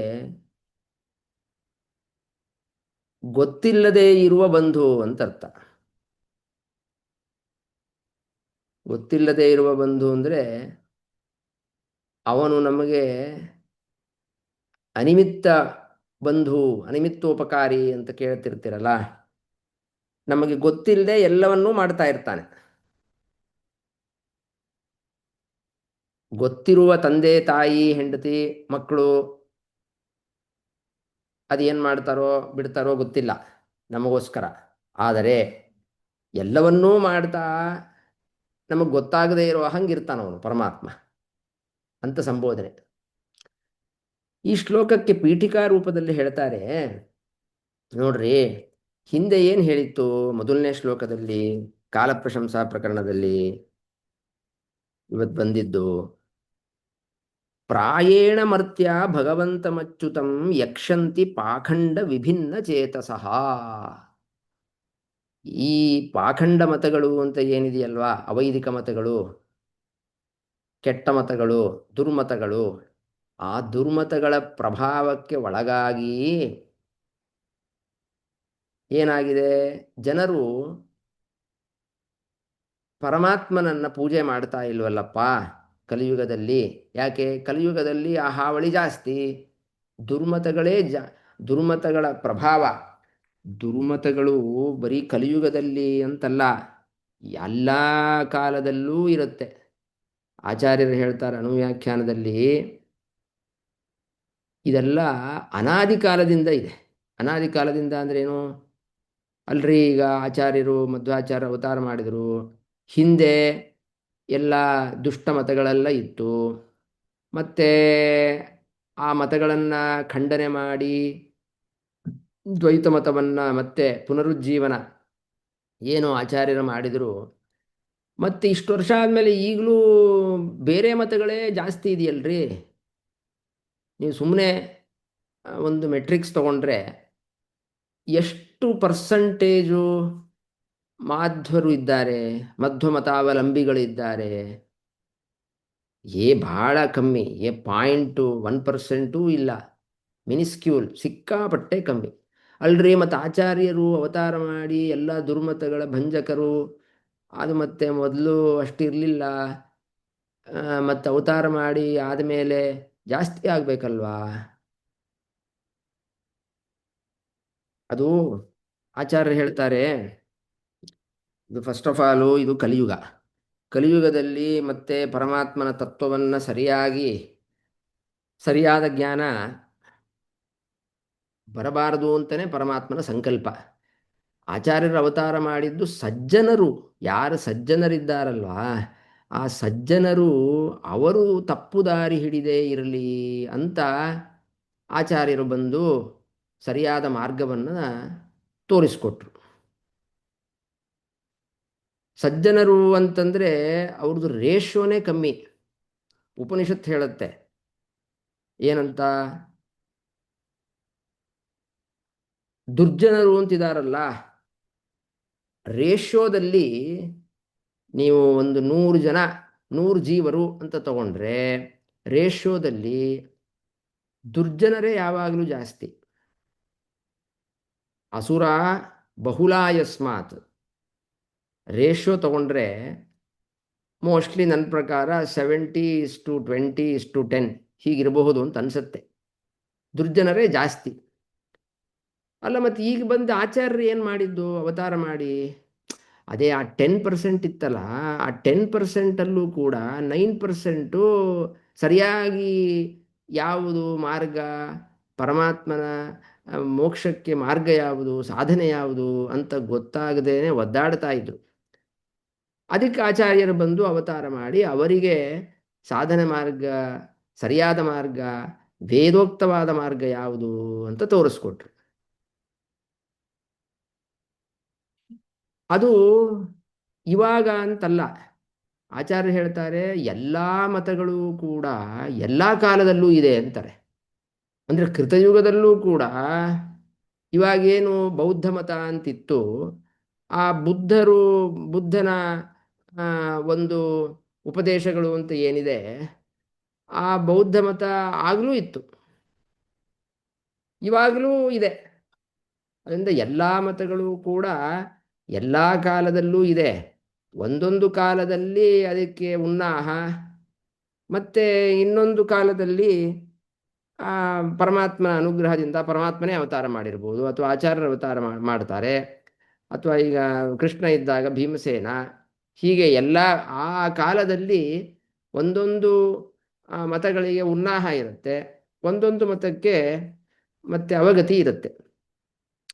ಗೊತ್ತಿಲ್ಲದೆ ಇರುವ ಬಂಧು ಅಂತ ಅರ್ಥ. ಗೊತ್ತಿಲ್ಲದೆ ಇರುವ ಬಂಧು ಅಂದರೆ ಅವನು ನಮಗೆ ಅನಿಮಿತ್ತ ಬಂಧು, ಅನಿಮಿತ್ತೋಪಕಾರಿ ಅಂತ ಕೇಳ್ತಿರ್ತೀರಲ್ಲ. ನಮಗೆ ಗೊತ್ತಿಲ್ಲದೆ ಎಲ್ಲವನ್ನೂ ಮಾಡ್ತಾ ಇರ್ತಾನೆ. ಗೊತ್ತಿರುವ ತಂದೆ ತಾಯಿ ಹೆಂಡತಿ ಮಕ್ಕಳು ಅದೇನು ಮಾಡ್ತಾರೋ ಬಿಡ್ತಾರೋ ಗೊತ್ತಿಲ್ಲ ನಮಗೋಸ್ಕರ. ಆದರೆ ಎಲ್ಲವನ್ನೂ ಮಾಡ್ತಾ ನಮಗೆ ಗೊತ್ತಾಗದೇ ಇರೋ ಹಂಗಿರ್ತಾನವನು ಪರಮಾತ್ಮ ಅಂತ ಸಂಬೋಧನೆ. ಈ ಶ್ಲೋಕಕ್ಕೆ ಪೀಠಿಕಾ ರೂಪದಲ್ಲಿ ಹೇಳ್ತಾರೆ ನೋಡ್ರಿ. ಹಿಂದೆ ಏನು ಹೇಳಿತ್ತು ಮೊದಲನೇ ಶ್ಲೋಕದಲ್ಲಿ, ಕಾಲಪ್ರಶಂಸಾ ಪ್ರಕರಣದಲ್ಲಿ ಇವತ್ತು ಬಂದಿದ್ದು, ಪ್ರಾಯೇಣ ಮರ್ತ್ಯ ಭಗವಂತಮಚ್ಯುತಂ ಯಕ್ಷಂತಿ ಪಾಖಂಡ ವಿಭಿನ್ನ ಚೇತಸಃ. ಈ ಪಾಖಂಡ ಮತಗಳು ಅಂತ ಏನಿದೆಯಲ್ವಾ, ಅವೈದಿಕ ಮತಗಳು, ಕೆಟ್ಟ ಮತಗಳು, ದುರ್ಮತಗಳು, ಆ ದುರ್ಮತಗಳ ಪ್ರಭಾವಕ್ಕೆ ಒಳಗಾಗಿ ಏನಾಗಿದೆ, ಜನರು ಪರಮಾತ್ಮನನ್ನ ಪೂಜೆ ಮಾಡ್ತಾ ಇಲ್ವಲ್ಲಪ್ಪ ಕಲಿಯುಗದಲ್ಲಿ. ಯಾಕೆ? ಕಲಿಯುಗದಲ್ಲಿ ಆ ಹಾವಳಿ ಜಾಸ್ತಿ, ದುರ್ಮತಗಳೇ ದುರ್ಮತಗಳ ಪ್ರಭಾವ. ದುರ್ಮತಗಳು ಬರೀ ಕಲಿಯುಗದಲ್ಲಿ ಅಂತಲ್ಲ, ಎಲ್ಲ ಕಾಲದಲ್ಲೂ ಇರುತ್ತೆ. ಆಚಾರ್ಯರು ಹೇಳ್ತಾರೆ ಅನುವ್ಯಾಖ್ಯಾನದಲ್ಲಿ, ಇದೆಲ್ಲ ಅನಾದಿ ಕಾಲದಿಂದ ಇದೆ. ಅನಾದಿ ಕಾಲದಿಂದ ಅಂದ್ರೇನು? ಅಲ್ರಿ, ಈಗ ಆಚಾರ್ಯರು ಮಧ್ವಾಚಾರ್ಯ ಅವತಾರ ಮಾಡಿದರು, ಹಿಂದೆ ಎಲ್ಲ ದುಷ್ಟ ಮತಗಳೆಲ್ಲ ಇತ್ತು. ಮತ್ತು ಆ ಮತಗಳನ್ನು ಖಂಡನೆ ಮಾಡಿ ದ್ವೈತ ಮತವನ್ನು ಮತ್ತೆ ಪುನರುಜ್ಜೀವನ ಏನು ಆಚಾರ್ಯರು ಮಾಡಿದರು. ಮತ್ತು ಇಷ್ಟು ವರ್ಷ ಆದಮೇಲೆ ಈಗಲೂ ಬೇರೆ ಮತಗಳೇ ಜಾಸ್ತಿ ಇದೆಯಲ್ರಿ. ನೀವು ಸುಮ್ಮನೆ ಒಂದು ಮೆಟ್ರಿಕ್ಸ್ ತಗೊಂಡ್ರೆ ಎಷ್ಟು ಪರ್ಸಂಟೇಜು ಮಾಧ್ವರು ಇದ್ದಾರೆ, ಮಧ್ವ ಮತಾವಲಂಬಿಗಳಿದ್ದಾರೆ? ಭಾಳ ಕಮ್ಮಿ, 0.1% ಇಲ್ಲ, ಮಿನಿಸ್ಕ್ಯೂಲ್, ಸಿಕ್ಕಾಪಟ್ಟೆ ಕಮ್ಮಿ ಅಲ್ರಿ. ಮತ್ತು ಆಚಾರ್ಯರು ಅವತಾರ ಮಾಡಿ ಎಲ್ಲ ದುರ್ಮತಗಳ ಭಂಜಕರು. ಅದು ಮತ್ತೆ ಮೊದಲು ಅಷ್ಟಿರಲಿಲ್ಲ, ಮತ್ತು ಅವತಾರ ಮಾಡಿ ಆದಮೇಲೆ ಜಾಸ್ತಿ ಆಗಬೇಕಲ್ವಾ? ಅದು ಆಚಾರ್ಯರು ಹೇಳ್ತಾರೆ, ಇದು ಫಸ್ಟ್ ಆಫ್ ಆಲು ಇದು ಕಲಿಯುಗ. ಕಲಿಯುಗದಲ್ಲಿ ಮತ್ತೆ ಪರಮಾತ್ಮನ ತತ್ವವನ್ನು ಸರಿಯಾದ ಜ್ಞಾನ ಬರಬಾರದು ಅಂತಲೇ ಪರಮಾತ್ಮನ ಸಂಕಲ್ಪ. ಆಚಾರ್ಯರು ಅವತಾರ ಮಾಡಿದ್ದು ಸಜ್ಜನರು, ಯಾರು ಸಜ್ಜನರಿದ್ದಾರಲ್ವಾ ಆ ಸಜ್ಜನರು ಅವರು ತಪ್ಪು ದಾರಿ ಹಿಡಿದೇ ಇರಲಿ ಅಂತ ಆಚಾರ್ಯರು ಬಂದು ಸರಿಯಾದ ಮಾರ್ಗವನ್ನು ತೋರಿಸ್ಕೊಟ್ರು. ಸಜ್ಜನರು ಅಂತಂದರೆ ಅವ್ರದ್ದು ರೇಷೋನೇ ಕಮ್ಮಿ. ಉಪನಿಷತ್ ಹೇಳುತ್ತೆ ಏನಂತ, ದುರ್ಜನರು ಅಂತಿದಾರಲ್ಲ ರೇಷ್ಯೋದಲ್ಲಿ ನೀವು ಒಂದು 100 ಜನ 100 ಜೀವರು ಅಂತ ತಗೊಂಡ್ರೆ ರೇಷ್ಯೋದಲ್ಲಿ ದುರ್ಜನರೇ ಯಾವಾಗಲೂ ಜಾಸ್ತಿ. ಅಸುರ ಬಹುಲಾಯಸ್ಮಾತ್ ರೇಷ್ಯೋ ತಗೊಂಡ್ರೆ ಮೋಸ್ಟ್ಲಿ ನನ್ನ ಪ್ರಕಾರ 70:20:10 ಹೀಗಿರಬಹುದು ಅಂತ ಅನಿಸುತ್ತೆ. ದುರ್ಜನರೇ ಜಾಸ್ತಿ. ಅಲ್ಲ, ಮತ್ತು ಈಗ ಬಂದು ಆಚಾರ್ಯರು ಏನು ಮಾಡಿದ್ದು ಅವತಾರ ಮಾಡಿ? ಅದೇ ಆ 10% ಇತ್ತಲ್ಲ, ಆ 10%ಅಲ್ಲೂ ಕೂಡ 9% ಸರಿಯಾಗಿ ಯಾವುದು ಮಾರ್ಗ, ಪರಮಾತ್ಮನ ಮೋಕ್ಷಕ್ಕೆ ಮಾರ್ಗ ಯಾವುದು, ಸಾಧನೆ ಯಾವುದು ಅಂತ ಗೊತ್ತಾಗದೇನೆ ಒದ್ದಾಡ್ತಾ ಇದ್ರು. ಅದಕ್ಕೆ ಆಚಾರ್ಯರು ಬಂದು ಅವತಾರ ಮಾಡಿ ಅವರಿಗೆ ಸಾಧನೆ ಮಾರ್ಗ, ಸರಿಯಾದ ಮಾರ್ಗ, ವೇದೋಕ್ತವಾದ ಮಾರ್ಗ ಯಾವುದು ಅಂತ ತೋರಿಸ್ಕೊಟ್ರು. ಅದು ಇವಾಗ ಅಂತಲ್ಲ. ಆಚಾರ್ಯರು ಹೇಳ್ತಾರೆ ಎಲ್ಲ ಮತಗಳು ಕೂಡ ಎಲ್ಲ ಕಾಲದಲ್ಲೂ ಇದೆ ಅಂತಾರೆ. ಅಂದರೆ ಕೃತಯುಗದಲ್ಲೂ ಕೂಡ ಇವಾಗೇನು ಬೌದ್ಧ ಮತ ಅಂತಿತ್ತು, ಆ ಬುದ್ಧನ ಒಂದು ಉಪದೇಶಗಳು ಅಂತ ಏನಿದೆ, ಆ ಬೌದ್ಧ ಮತ ಆಗಲೂ ಇತ್ತು, ಇವಾಗಲೂ ಇದೆ. ಅದರಿಂದ ಎಲ್ಲ ಮತಗಳು ಕೂಡ ಎಲ್ಲ ಕಾಲದಲ್ಲೂ ಇದೆ. ಒಂದೊಂದು ಕಾಲದಲ್ಲಿ ಅದಕ್ಕೆ ಉನ್ನಾಹ, ಮತ್ತೆ ಇನ್ನೊಂದು ಕಾಲದಲ್ಲಿ ಪರಮಾತ್ಮನ ಅನುಗ್ರಹದಿಂದ ಪರಮಾತ್ಮನೇ ಅವತಾರ ಮಾಡಿರ್ಬೋದು, ಅಥವಾ ಆಚಾರ್ಯರ ಅವತಾರ ಮಾಡ್ತಾರೆ, ಅಥವಾ ಈಗ ಕೃಷ್ಣ ಇದ್ದಾಗ ಭೀಮಸೇನ. ಹೀಗೆ ಎಲ್ಲ ಆ ಕಾಲದಲ್ಲಿ ಒಂದೊಂದು ಮತಗಳಿಗೆ ಉನ್ನಾಹ ಇರುತ್ತೆ, ಒಂದೊಂದು ಮತಕ್ಕೆ ಮತ್ತೆ ಅವಗತಿ ಇರುತ್ತೆ.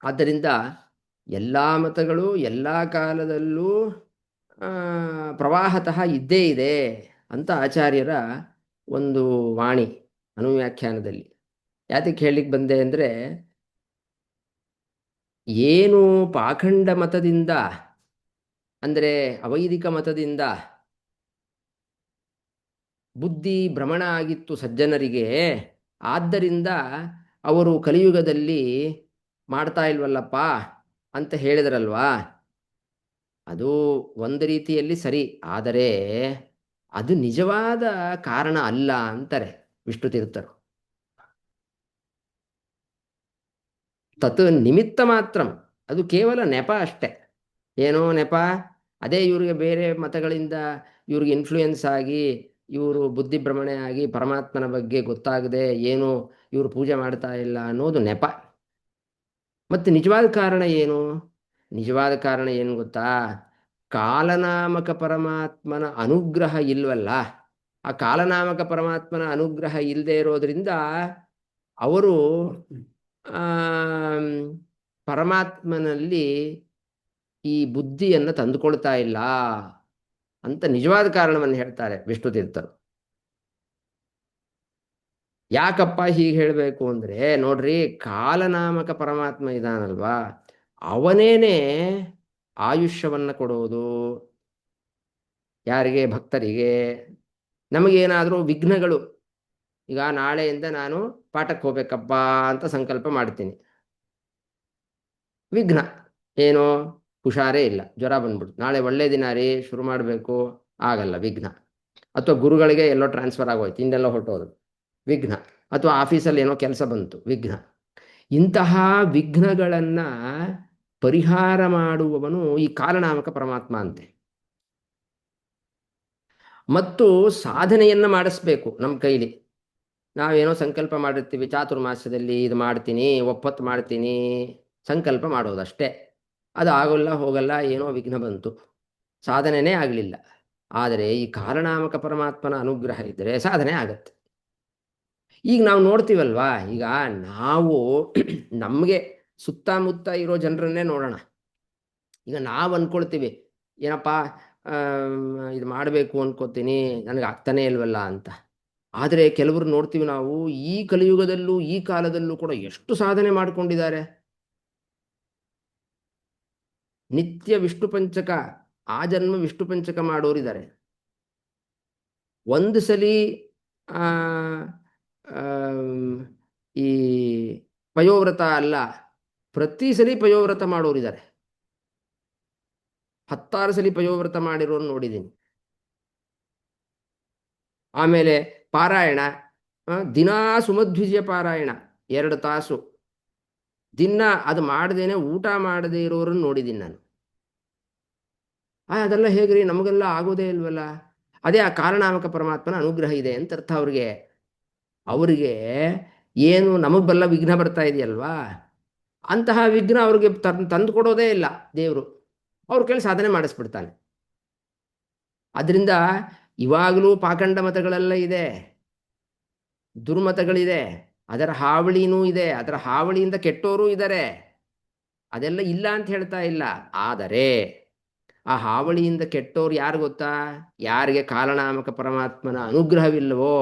ಆದ್ದರಿಂದ ಎಲ್ಲ ಮತಗಳು ಎಲ್ಲ ಕಾಲದಲ್ಲೂ ಪ್ರವಾಹತಃ ಇದ್ದೇ ಇದೆ ಅಂತ ಆಚಾರ್ಯರ ಒಂದು ವಾಣಿ ಅನುವ್ಯಾಖ್ಯಾನದಲ್ಲಿ. ಯಾತಕ್ಕೆ ಹೇಳಲಿಕ್ಕೆ ಬಂದೆ ಅಂದರೆ, ಏನು ಪಾಖಂಡ ಮತದಿಂದ, ಅಂದರೆ ಅವೈದಿಕ ಮತದಿಂದ ಬುದ್ಧಿ ಭ್ರಮಣ ಆಗಿತ್ತು ಸಜ್ಜನರಿಗೆ, ಆದ್ದರಿಂದ ಅವರು ಕಲಿಯುಗದಲ್ಲಿ ಮಾಡ್ತಾ ಇಲ್ವಲ್ಲಪ್ಪ ಅಂತ ಹೇಳಿದ್ರಲ್ವಾ, ಅದು ಒಂದು ರೀತಿಯಲ್ಲಿ ಸರಿ. ಆದರೆ ಅದು ನಿಜವಾದ ಕಾರಣ ಅಲ್ಲ ಅಂತಾರೆ ವಿಷ್ಣು ತೀರ್ಥರು. ತತ್ ನಿಮಿತ್ತ ಮಾತ್ರ, ಅದು ಕೇವಲ ನೆಪ ಅಷ್ಟೆ. ಏನೋ ನೆಪ, ಅದೇ ಇವ್ರಿಗೆ ಬೇರೆ ಮತಗಳಿಂದ ಇವ್ರಿಗೆ ಇನ್ಫ್ಲೂಯೆನ್ಸ್ ಆಗಿ ಇವರು ಬುದ್ಧಿಭ್ರಮಣೆ ಆಗಿ ಪರಮಾತ್ಮನ ಬಗ್ಗೆ ಗೊತ್ತಾಗದೆ ಏನು ಇವರು ಪೂಜೆ ಮಾಡ್ತಾ ಇಲ್ಲ ಅನ್ನೋದು ನೆಪ. ಮತ್ತು ನಿಜವಾದ ಕಾರಣ ಏನು? ನಿಜವಾದ ಕಾರಣ ಏನು ಗೊತ್ತಾ? ಕಾಲನಾಮಕ ಪರಮಾತ್ಮನ ಅನುಗ್ರಹ ಇಲ್ವಲ್ಲ. ಆ ಕಾಲನಾಮಕ ಪರಮಾತ್ಮನ ಅನುಗ್ರಹ ಇಲ್ಲದೆ ಇರೋದ್ರಿಂದ ಅವರು ಪರಮಾತ್ಮನಲ್ಲಿ ಈ ಬುದ್ಧಿಯನ್ನು ತಂದುಕೊಳ್ತಾ ಇಲ್ಲ ಅಂತ ನಿಜವಾದ ಕಾರಣವನ್ನು ಹೇಳ್ತಾರೆ ವಿಷ್ಣು ತೀರ್ಥರು. ಯಾಕಪ್ಪ ಹೀಗೆ ಹೇಳಬೇಕು ಅಂದರೆ, ನೋಡ್ರಿ, ಕಾಲನಾಮಕ ಪರಮಾತ್ಮ ಇದಾನಲ್ವಾ, ಅವನೇನೆ ಆಯುಷ್ಯವನ್ನು ಕೊಡೋದು ಯಾರಿಗೆ? ಭಕ್ತರಿಗೆ. ನಮಗೇನಾದರೂ ವಿಘ್ನಗಳು, ಈಗ ನಾಳೆಯಿಂದ ನಾನು ಪಾಠಕ್ಕೆ ಹೋಗ್ಬೇಕಪ್ಪ ಅಂತ ಸಂಕಲ್ಪ ಮಾಡ್ತೀನಿ, ವಿಘ್ನ ಏನು? ಹುಷಾರೇ ಇಲ್ಲ, ಜ್ವರ ಬಂದ್ಬಿಡ್ತು, ನಾಳೆ ಒಳ್ಳೆ ದಿನ ರೀ ಶುರು ಮಾಡಬೇಕು, ಆಗಲ್ಲ, ವಿಘ್ನ. ಅಥವಾ ಗುರುಗಳಿಗೆ ಎಲ್ಲೋ ಟ್ರಾನ್ಸ್ಫರ್ ಆಗೋಯ್ತು, ಇನ್ನೆಲ್ಲೋ ಹೊರಟೋದು, ವಿಘ್ನ. ಅಥವಾ ಆಫೀಸಲ್ಲಿ ಏನೋ ಕೆಲಸ ಬಂತು, ವಿಘ್ನ. ಇಂತಹ ವಿಘ್ನಗಳನ್ನು ಪರಿಹಾರ ಮಾಡುವವನು ಈ ಕಾಲನಾಮಕ ಪರಮಾತ್ಮ ಅಂತೆ. ಮತ್ತು ಸಾಧನೆಯನ್ನು ಮಾಡಿಸ್ಬೇಕು ನಮ್ಮ ಕೈಲಿ. ನಾವೇನೋ ಸಂಕಲ್ಪ ಮಾಡಿರ್ತೀವಿ, ಚಾತುರ್ಮಾಸ್ಯದಲ್ಲಿ ಇದು ಮಾಡ್ತೀನಿ, ಒಪ್ಪತ್ತು ಮಾಡ್ತೀನಿ, ಸಂಕಲ್ಪ ಮಾಡೋದಷ್ಟೇ. ಅದು ಆಗೋಲ್ಲ, ಹೋಗಲ್ಲ, ಏನೋ ವಿಘ್ನ ಬಂತು, ಸಾಧನೆಯೇ ಆಗಲಿಲ್ಲ. ಆದರೆ ಈ ಕಾಲನಾಮಕ ಪರಮಾತ್ಮನ ಅನುಗ್ರಹ ಇದ್ದರೆ ಸಾಧನೆ ಆಗತ್ತೆ. ಈಗ ನಾವು ನೋಡ್ತೀವಲ್ವಾ, ಈಗ ನಾವು ನಮಗೆ ಸುತ್ತಮುತ್ತ ಇರೋ ಜನರನ್ನೇ ನೋಡೋಣ. ಈಗ ನಾವು ಅಂದ್ಕೊಳ್ತೀವಿ, ಏನಪ್ಪ ಇದು ಮಾಡಬೇಕು ಅನ್ಕೋತೀನಿ, ನನಗೆ ಆಗ್ತಾನೇ ಇಲ್ವಲ್ಲ ಅಂತ. ಆದರೆ ಕೆಲವರು ನೋಡ್ತೀವಿ ನಾವು, ಈ ಕಲಿಯುಗದಲ್ಲೂ ಈ ಕಾಲದಲ್ಲೂ ಕೂಡ ಎಷ್ಟು ಸಾಧನೆ ಮಾಡಿಕೊಂಡಿದ್ದಾರೆ. ನಿತ್ಯ ವಿಷ್ಣು ಪಂಚಕ, ಆ ಜನ್ಮ ವಿಷ್ಣು ಪಂಚಕ ಮಾಡೋರಿದ್ದಾರೆ. ಒಂದು ಸಲಿ ಈ ಪಯೋವ್ರತ ಅಲ್ಲ, ಪ್ರತಿ ಸಲಿ ಪಯೋವ್ರತ ಮಾಡೋರಿದ್ದಾರೆ. 10 ಸಲ ಪಯೋವ್ರತ ಮಾಡಿರೋರು ನೋಡಿದ್ದೀನಿ. ಆಮೇಲೆ ಪಾರಾಯಣ, ದಿನಾ ಸುಮಧ್ವಿಜಯ ಪಾರಾಯಣ 2 ತಾಸು ದಿನ, ಅದು ಮಾಡದೇನೆ ಊಟ ಮಾಡದೇ ಇರೋರನ್ನು ನೋಡಿದ್ದೀನಿ ನಾನು. ಅದೆಲ್ಲ ಹೇಗ್ರಿ, ನಮಗೆಲ್ಲ ಆಗೋದೇ ಇಲ್ವಲ್ಲ. ಅದೇ ಆ ಕಾರಣಾಮಕ ಪರಮಾತ್ಮನ ಅನುಗ್ರಹ ಇದೆ ಅಂತ ಅರ್ಥ ಅವ್ರಿಗೆ. ಅವರಿಗೆ ಏನು ನಮಗೆ ಬಲ್ಲ ವಿಘ್ನ ಬರ್ತಾ ಇದೆಯಲ್ವಾ, ಅಂತಹ ವಿಘ್ನ ಅವ್ರಿಗೆ ತಂದು ಕೊಡೋದೇ ಇಲ್ಲ ದೇವರು. ಅವ್ರ ಕೈಲಿ ಸಾಧನೆ ಮಾಡಿಸ್ಬಿಡ್ತಾನೆ. ಅದರಿಂದ ಇವಾಗಲೂ ಪಾಖಂಡ ಮತಗಳೆಲ್ಲ ಇದೆ, ದುರ್ಮತಗಳಿದೆ, ಅದರ ಹಾವಳಿನೂ ಇದೆ, ಅದರ ಹಾವಳಿಯಿಂದ ಕೆಟ್ಟೋರು ಇದ್ದಾರೆ. ಅದೆಲ್ಲ ಇಲ್ಲ ಅಂತ ಹೇಳ್ತಾ ಇಲ್ಲ. ಆದರೆ ಆ ಹಾವಳಿಯಿಂದ ಕೆಟ್ಟೋರು ಯಾರು ಗೊತ್ತಾ? ಯಾರಿಗೆ ಕಾಲನಾಮಕ ಪರಮಾತ್ಮನ ಅನುಗ್ರಹವಿಲ್ವೋ,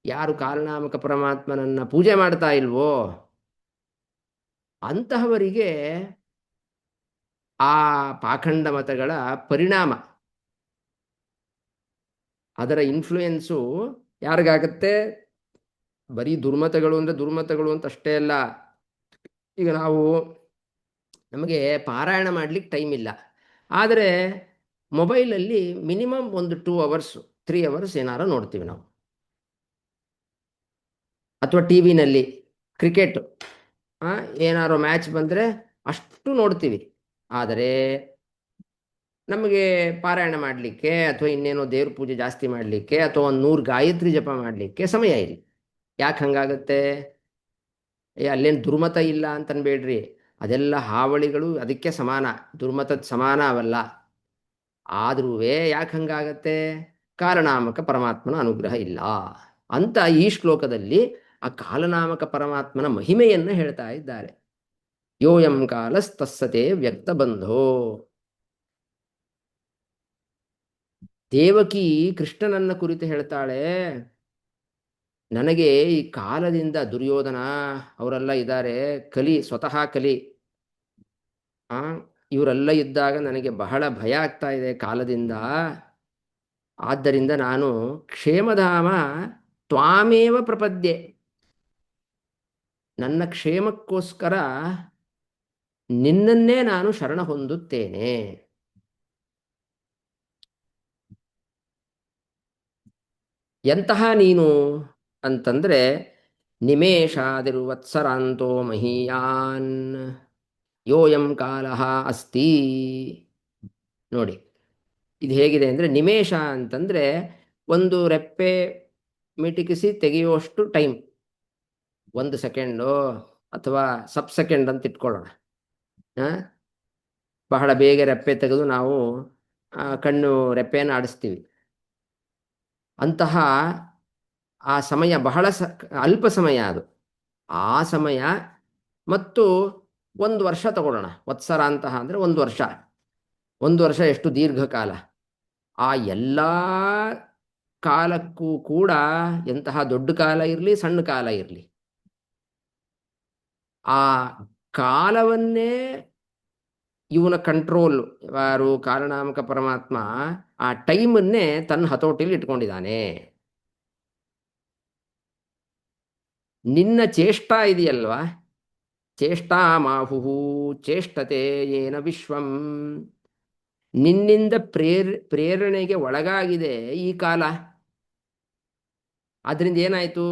ಯಾರು ಕಾಲನಾಮಕ ಪರಮಾತ್ಮನನ್ನ ಪೂಜೆ ಮಾಡ್ತಾ ಇಲ್ವೋ, ಅಂತಹವರಿಗೆ ಆ ಪಾಖಂಡ ಮತಗಳ ಪರಿಣಾಮ, ಅದರ ಇನ್ಫ್ಲೂಯೆನ್ಸು ಯಾರಿಗಾಗತ್ತೆ? ಬರೀ ದುರ್ಮತಗಳು ಅಂದರೆ ದುರ್ಮತಗಳು ಅಂತ ಅಷ್ಟೇ ಅಲ್ಲ. ಈಗ ನಮಗೆ ಪಾರಾಯಣ ಮಾಡ್ಲಿಕ್ಕೆ ಟೈಮ್ ಇಲ್ಲ, ಆದರೆ ಮೊಬೈಲಲ್ಲಿ ಮಿನಿಮಮ್ ಒಂದು 2 ಅವರ್ಸ್ 3 ಅವರ್ಸ್ ಏನಾರು ನೋಡ್ತೀವಿ ನಾವು. ಅಥವಾ ಟಿ ವಿನಲ್ಲಿ ಕ್ರಿಕೆಟ್ ಏನಾರು ಮ್ಯಾಚ್ ಬಂದರೆ ಅಷ್ಟು ನೋಡ್ತೀವಿ. ಆದರೆ ನಮಗೆ ಪಾರಾಯಣ ಮಾಡಲಿಕ್ಕೆ ಅಥವಾ ಇನ್ನೇನೋ ದೇವ್ರ ಪೂಜೆ ಜಾಸ್ತಿ ಮಾಡಲಿಕ್ಕೆ ಅಥವಾ ಒಂದು 100 ಗಾಯತ್ರಿ ಜಪ ಮಾಡಲಿಕ್ಕೆ ಸಮಯ ಇಲ್ಲ. ಯಾಕೆ ಹಂಗಾಗತ್ತೆ? ಅಲ್ಲೇನು ದುರ್ಮತ ಇಲ್ಲ ಅಂತನ್ಬೇಡ್ರಿ, ಅದೆಲ್ಲ ಹಾವಳಿಗಳು ಅದಕ್ಕೆ ಸಮಾನ, ದುರ್ಮತದ ಸಮಾನ ಅವಲ್ಲ. ಆದ್ರೂ ಯಾಕೆ ಹಂಗಾಗತ್ತೆ? ಕಾಲನಾಮಕ ಪರಮಾತ್ಮನ ಅನುಗ್ರಹ ಇಲ್ಲ ಅಂತ ಈ ಶ್ಲೋಕದಲ್ಲಿ ಆ ಕಾಲನಾಮಕ ಪರಮಾತ್ಮನ ಮಹಿಮೆಯನ್ನು ಹೇಳ್ತಾ ಇದ್ದಾರೆ. ಯೋಯಂ ಕಾಲಸ್ತಸ್ಸತೆ ವ್ಯಕ್ತ ಬಂಧೋ. ದೇವಕಿ ಕೃಷ್ಣನನ್ನ ಕುರಿತು ಹೇಳ್ತಾಳೆ, ನನಗೆ ಈ ಕಾಲದಿಂದ, ದುರ್ಯೋಧನ ಅವರೆಲ್ಲ ಇದ್ದಾರೆ, ಕಲಿ, ಸ್ವತಃ ಕಲಿ, ಇವರೆಲ್ಲ ಇದ್ದಾಗ ನನಗೆ ಬಹಳ ಭಯ ಆಗ್ತಾ ಇದೆ ಕಾಲದಿಂದ. ಆದ್ದರಿಂದ ನಾನು ಕ್ಷೇಮಧಾಮ ತ್ವಾಮೇವ ಪ್ರಪದ್ಯೆ, ನನ್ನ ಕ್ಷೇಮಕ್ಕೋಸ್ಕರ ನಿನ್ನನ್ನೇ ನಾನು ಶರಣ ಹೊಂದುತ್ತೇನೆ. ಎಂತಹ ನೀನು ಅಂತಂದ್ರೆ, ನಿಮೇಷಾದಿರ್ವತ್ಸರಾಂತೋ ಮಹೀಯಾನ್ ಯೋಯಂ ಕಾಲಃ ಅಸ್ತಿ. ನೋಡಿ ಇದು ಹೇಗಿದೆ ಅಂದರೆ, ನಿಮೇಷ ಅಂತಂದರೆ ಒಂದು ರೆಪ್ಪೆ ಮಿಟಿಕಿಸಿ ತೆಗೆಯುವಷ್ಟು ಟೈಮ್, 1 ಸೆಕೆಂಡು ಅಥವಾ ಸೆಕೆಂಡ್ ಅಂತ ಇಟ್ಕೊಳ್ಳೋಣ. ಬಹಳ ಬೇಗ ರೆಪ್ಪೆ ತೆಗೆದು ನಾವು ಕಣ್ಣು ರೆಪ್ಪೆಯನ್ನು ಆಡಿಸ್ತೀವಿ. ಅಂತಹ ಆ ಸಮಯ ಬಹಳ ಅಲ್ಪ ಸಮಯ ಅದು. ಆ ಸಮಯ ಮತ್ತು 1 ವರ್ಷ ತಗೊಳ್ಳೋಣ, ವತ್ಸರಾಂತಹ ಅಂದರೆ 1 ವರ್ಷ. 1 ವರ್ಷ ಎಷ್ಟು ದೀರ್ಘಕಾಲ. ಆ ಎಲ್ಲ ಕಾಲಕ್ಕೂ ಕೂಡ ಎಂತಹ ದೊಡ್ಡ ಕಾಲ ಇರಲಿ ಸಣ್ಣ ಕಾಲ ಇರಲಿ, ಆ ಕಾಲವನ್ನೇ ಇವನ ಕಂಟ್ರೋಲ್, ಯಾರು ಕಾಲನಾಮಕ ಪರಮಾತ್ಮ ಆ ಟೈಮನ್ನೇ ತನ್ನ ಹತೋಟಿಲಿ ಇಟ್ಕೊಂಡಿದ್ದಾನೆ. ನಿನ್ನ ಚೇಷ್ಟಾ ಇದೆಯಲ್ವಾ, ಚೇಷ್ಟಾ ಮಾಹುಹು ಚೇಷ್ಟತೆ ಏನ ವಿಶ್ವಂ, ನಿನ್ನಿಂದ ಪ್ರೇರಣೆಗೆ ಒಳಗಾಗಿದೆ ಈ ಕಾಲ. ಅದರಿಂದ ಏನಾಯಿತು?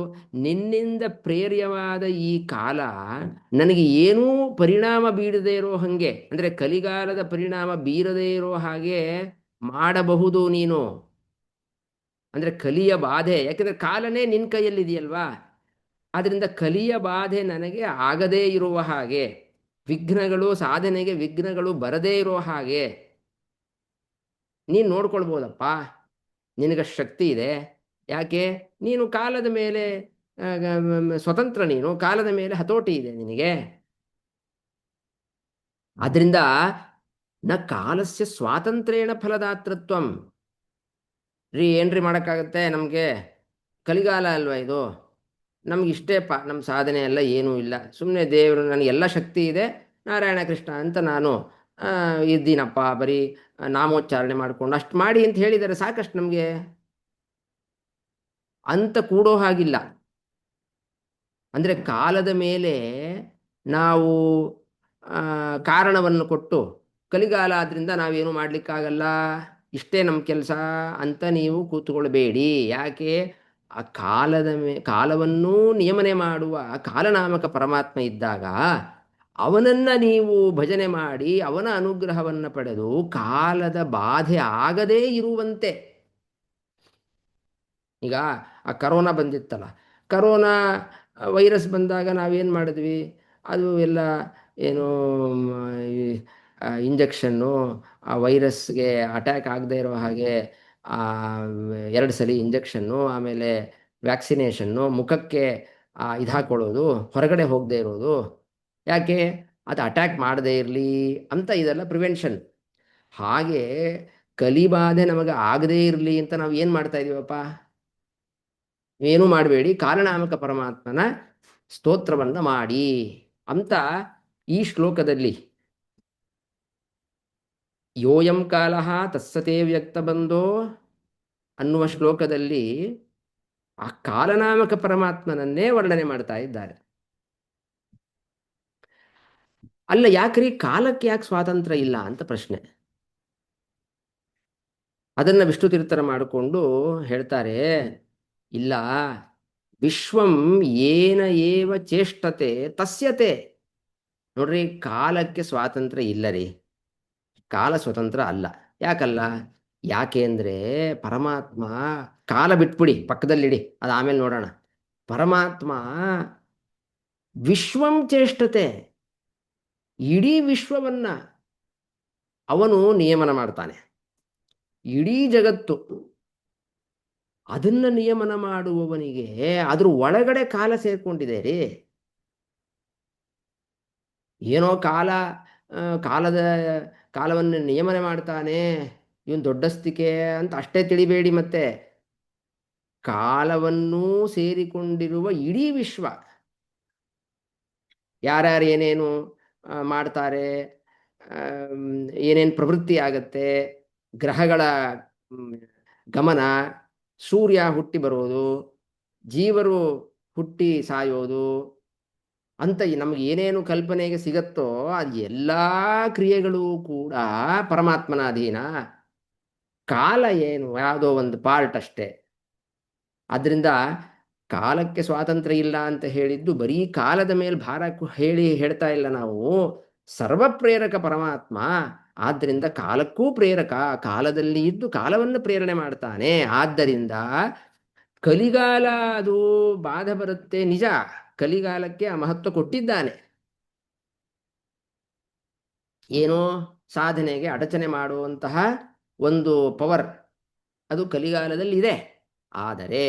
ನಿನ್ನಿಂದ ಪ್ರೇರ್ಯವಾದ ಈ ಕಾಲ ನನಗೆ ಏನೂ ಪರಿಣಾಮ ಬೀರದೇ ಇರೋ ಹಾಗೆ, ಅಂದರೆ ಕಲಿಗಾಲದ ಪರಿಣಾಮ ಬೀರದೇ ಇರೋ ಹಾಗೆ ಮಾಡಬಹುದು ನೀನು. ಅಂದರೆ ಕಲಿಯ ಬಾಧೆ, ಯಾಕೆಂದರೆ ಕಾಲನೇ ನಿನ್ನ ಕೈಯಲ್ಲಿದೆಯಲ್ವಾ, ಆದ್ದರಿಂದ ಕಲಿಯ ಬಾಧೆ ನನಗೆ ಆಗದೇ ಇರುವ ಹಾಗೆ, ವಿಘ್ನಗಳು, ಸಾಧನೆಗೆ ವಿಘ್ನಗಳು ಬರದೇ ಇರೋ ಹಾಗೆ ನೀನು ನೋಡ್ಕೊಳ್ಬೋದಪ್ಪ. ನಿನಗೆ ಶಕ್ತಿ ಇದೆ. ಯಾಕೆ? ನೀನು ಕಾಲದ ಮೇಲೆ ಸ್ವತಂತ್ರ, ನೀನು ಕಾಲದ ಮೇಲೆ ಹತೋಟಿ ಇದೆ ನಿನಗೆ. ಆದ್ರಿಂದ ನ ಕಾಲಸ್ಯ ಸ್ವಾತಂತ್ರ್ಯೇಣ ಫಲದಾತೃತ್ವಂ. ಏನ್ರಿ ಮಾಡೋಕ್ಕಾಗತ್ತೆ, ನಮಗೆ ಕಲಿಗಾಲ ಅಲ್ವಾ ಇದು, ನಮಗಿಷ್ಟೇಪ್ಪ, ನಮ್ಮ ಸಾಧನೆ ಎಲ್ಲ ಏನೂ ಇಲ್ಲ, ಸುಮ್ಮನೆ ದೇವರು ನನಗೆಲ್ಲ ಶಕ್ತಿ ಇದೆ, ನಾರಾಯಣ ಕೃಷ್ಣ ಅಂತ ನಾನು ಇದ್ದೀನಪ್ಪ, ಬರೀ ನಾಮೋಚ್ಚಾರಣೆ ಮಾಡಿಕೊಂಡು ಅಷ್ಟು ಮಾಡಿ ಅಂತ ಹೇಳಿದರೆ ಸಾಕಷ್ಟು ನಮಗೆ ಅಂತ ಕೂಡೋ ಹಾಗಿಲ್ಲ. ಅಂದರೆ ಕಾಲದ ಮೇಲೆ ನಾವು ಕಾರಣವನ್ನು ಕೊಟ್ಟು ಕಲಿಗಾಲ ಆದ್ರಿಂದ ನಾವೇನು ಮಾಡ್ಲಿಕ್ಕಾಗಲ್ಲ, ಇಷ್ಟೇ ನಮ್ಮ ಕೆಲಸ ಅಂತ ನೀವು ಕೂತ್ಕೊಳ್ಬೇಡಿ. ಯಾಕೆ? ಆ ಕಾಲವನ್ನೂ ನಿಯಮನೆ ಮಾಡುವ ಕಾಲನಾಮಕ ಪರಮಾತ್ಮ ಇದ್ದಾಗ ಅವನನ್ನ ನೀವು ಭಜನೆ ಮಾಡಿ ಅವನ ಅನುಗ್ರಹವನ್ನು ಪಡೆದು ಕಾಲದ ಬಾಧೆ ಆಗದೇ ಇರುವಂತೆ. ಈಗ ಆ ಕರೋನಾ ಬಂದಿತ್ತಲ್ಲ, ಕರೋನಾ ವೈರಸ್ ಬಂದಾಗ ನಾವೇನು ಮಾಡಿದ್ವಿ? ಅದು ಎಲ್ಲ ಏನು ಇಂಜೆಕ್ಷನ್ನು, ಆ ವೈರಸ್ಗೆ ಅಟ್ಯಾಕ್ ಆಗದೆ ಇರೋ ಹಾಗೆ ಆ 2 ಸಲ ಇಂಜೆಕ್ಷನ್ನು, ಆಮೇಲೆ ವ್ಯಾಕ್ಸಿನೇಷನ್ನು, ಮುಖಕ್ಕೆ ಇದು ಹಾಕೊಳ್ಳೋದು, ಹೊರಗಡೆ ಹೋಗದೆ ಇರೋದು. ಯಾಕೆ? ಅದು ಅಟ್ಯಾಕ್ ಮಾಡದೇ ಇರಲಿ ಅಂತ, ಇದೆಲ್ಲ ಪ್ರಿವೆನ್ಷನ್. ಹಾಗೆ ಕಲಿಬಾಧೆ ನಮಗೆ ಆಗದೇ ಇರಲಿ ಅಂತ ನಾವು ಏನು ಮಾಡ್ತಾ ಇದೀವಪ್ಪ? ಏನು ಮಾಡಬೇಡಿ, ಕಾಲನಾಮಕ ಪರಮಾತ್ಮನ ಸ್ತೋತ್ರವನ್ನ ಮಾಡಿ ಅಂತ ಈ ಶ್ಲೋಕದಲ್ಲಿ ಯೋಯಂ ಕಾಲ ತತ್ಸತೇ ವ್ಯಕ್ತ ಬಂದೋ ಅನ್ನುವ ಶ್ಲೋಕದಲ್ಲಿ ಆ ಕಾಲನಾಮಕ ಪರಮಾತ್ಮನನ್ನೇ ವರ್ಣನೆ ಮಾಡ್ತಾ ಇದ್ದಾರೆ. ಅಲ್ಲ, ಯಾಕ್ರಿ ಕಾಲಕ್ಕೆ ಯಾಕೆ ಸ್ವಾತಂತ್ರ್ಯ ಇಲ್ಲ ಅಂತ ಪ್ರಶ್ನೆ. ಅದನ್ನ ವಿಷ್ಣು ತೀರ್ಥರ ಮಾಡಿಕೊಂಡು ಹೇಳ್ತಾರೆ, ಇಲ್ಲ, ವಿಶ್ವಂ ಏನ ಏವ ಚೇಷ್ಟತೆ ತಸ್ಯತೆ. ನೋಡ್ರಿ, ಕಾಲಕ್ಕೆ ಸ್ವಾತಂತ್ರ್ಯ ಇಲ್ಲ ರೀ, ಕಾಲ ಸ್ವತಂತ್ರ ಅಲ್ಲ. ಯಾಕಲ್ಲ? ಯಾಕೆ ಅಂದ್ರೆ ಪರಮಾತ್ಮ, ಕಾಲ ಬಿಟ್ಬಿಡಿ, ಪಕ್ಕದಲ್ಲಿಡಿ, ಅದು ಆಮೇಲೆ ನೋಡೋಣ. ಪರಮಾತ್ಮ ವಿಶ್ವಂ ಚೇಷ್ಟತೆ, ಇಡೀ ವಿಶ್ವವನ್ನ ಅವನು ನಿಯಮನ ಮಾಡ್ತಾನೆ. ಇಡೀ ಜಗತ್ತು ಅದನ್ನ ನಿಯಮನ ಮಾಡುವವನಿಗೆ ಅದ್ರ ಒಳಗಡೆ ಕಾಲ ಸೇರ್ಕೊಂಡಿದೆ ರೀ. ಏನೋ ಕಾಲದ ಕಾಲವನ್ನು ನಿಯಮನೆ ಮಾಡ್ತಾನೆ ಇವನು ದೊಡ್ಡಸ್ತಿಕೆ ಅಂತ ಅಷ್ಟೇ ತಿಳಿಬೇಡಿ. ಮತ್ತೆ ಕಾಲವನ್ನೂ ಸೇರಿಕೊಂಡಿರುವ ಇಡೀ ವಿಶ್ವ, ಯಾರ್ಯಾರು ಏನೇನು ಮಾಡ್ತಾರೆ, ಏನೇನು ಪ್ರವೃತ್ತಿ ಆಗತ್ತೆ, ಗ್ರಹಗಳ ಗಮನ, ಸೂರ್ಯ ಹುಟ್ಟಿ ಬರೋದು, ಜೀವರು ಹುಟ್ಟಿ ಸಾಯೋದು ಅಂತ ನಮಗೆ ಏನೇನು ಕಲ್ಪನೆಗೆ ಸಿಗತ್ತೋ ಅದು ಎಲ್ಲ ಕ್ರಿಯೆಗಳು ಕೂಡ ಪರಮಾತ್ಮನ ಅಧೀನ. ಕಾಲ ಏನು, ಯಾವುದೋ ಒಂದು ಪಾರ್ಟ್ ಅಷ್ಟೇ. ಆದ್ರಿಂದ ಕಾಲಕ್ಕೆ ಸ್ವಾತಂತ್ರ್ಯ ಇಲ್ಲ ಅಂತ ಹೇಳಿದ್ದು ಬರೀ ಕಾಲದ ಮೇಲೆ ಭಾರ ಹೇಳ್ತಾ ಇಲ್ಲ ನಾವು. ಸರ್ವಪ್ರೇರಕ ಪರಮಾತ್ಮ, ಆದ್ದರಿಂದ ಕಾಲಕ್ಕೂ ಪ್ರೇರಕ, ಕಾಲದಲ್ಲಿ ಇದ್ದು ಕಾಲವನ್ನು ಪ್ರೇರಣೆ ಮಾಡ್ತಾನೆ. ಆದ್ದರಿಂದ ಕಲಿಗಾಲ ಅದು ಬಾಧ ಬರುತ್ತೆ ನಿಜ, ಕಲಿಗಾಲಕ್ಕೆ ಆ ಮಹತ್ವ ಕೊಟ್ಟಿದ್ದಾನೆ. ಏನೋ ಸಾಧನೆಗೆ ಅಡಚಣೆ ಮಾಡುವಂತಹ ಒಂದು ಪವರ್ ಅದು ಕಲಿಗಾಲದಲ್ಲಿ ಇದೆ. ಆದರೆ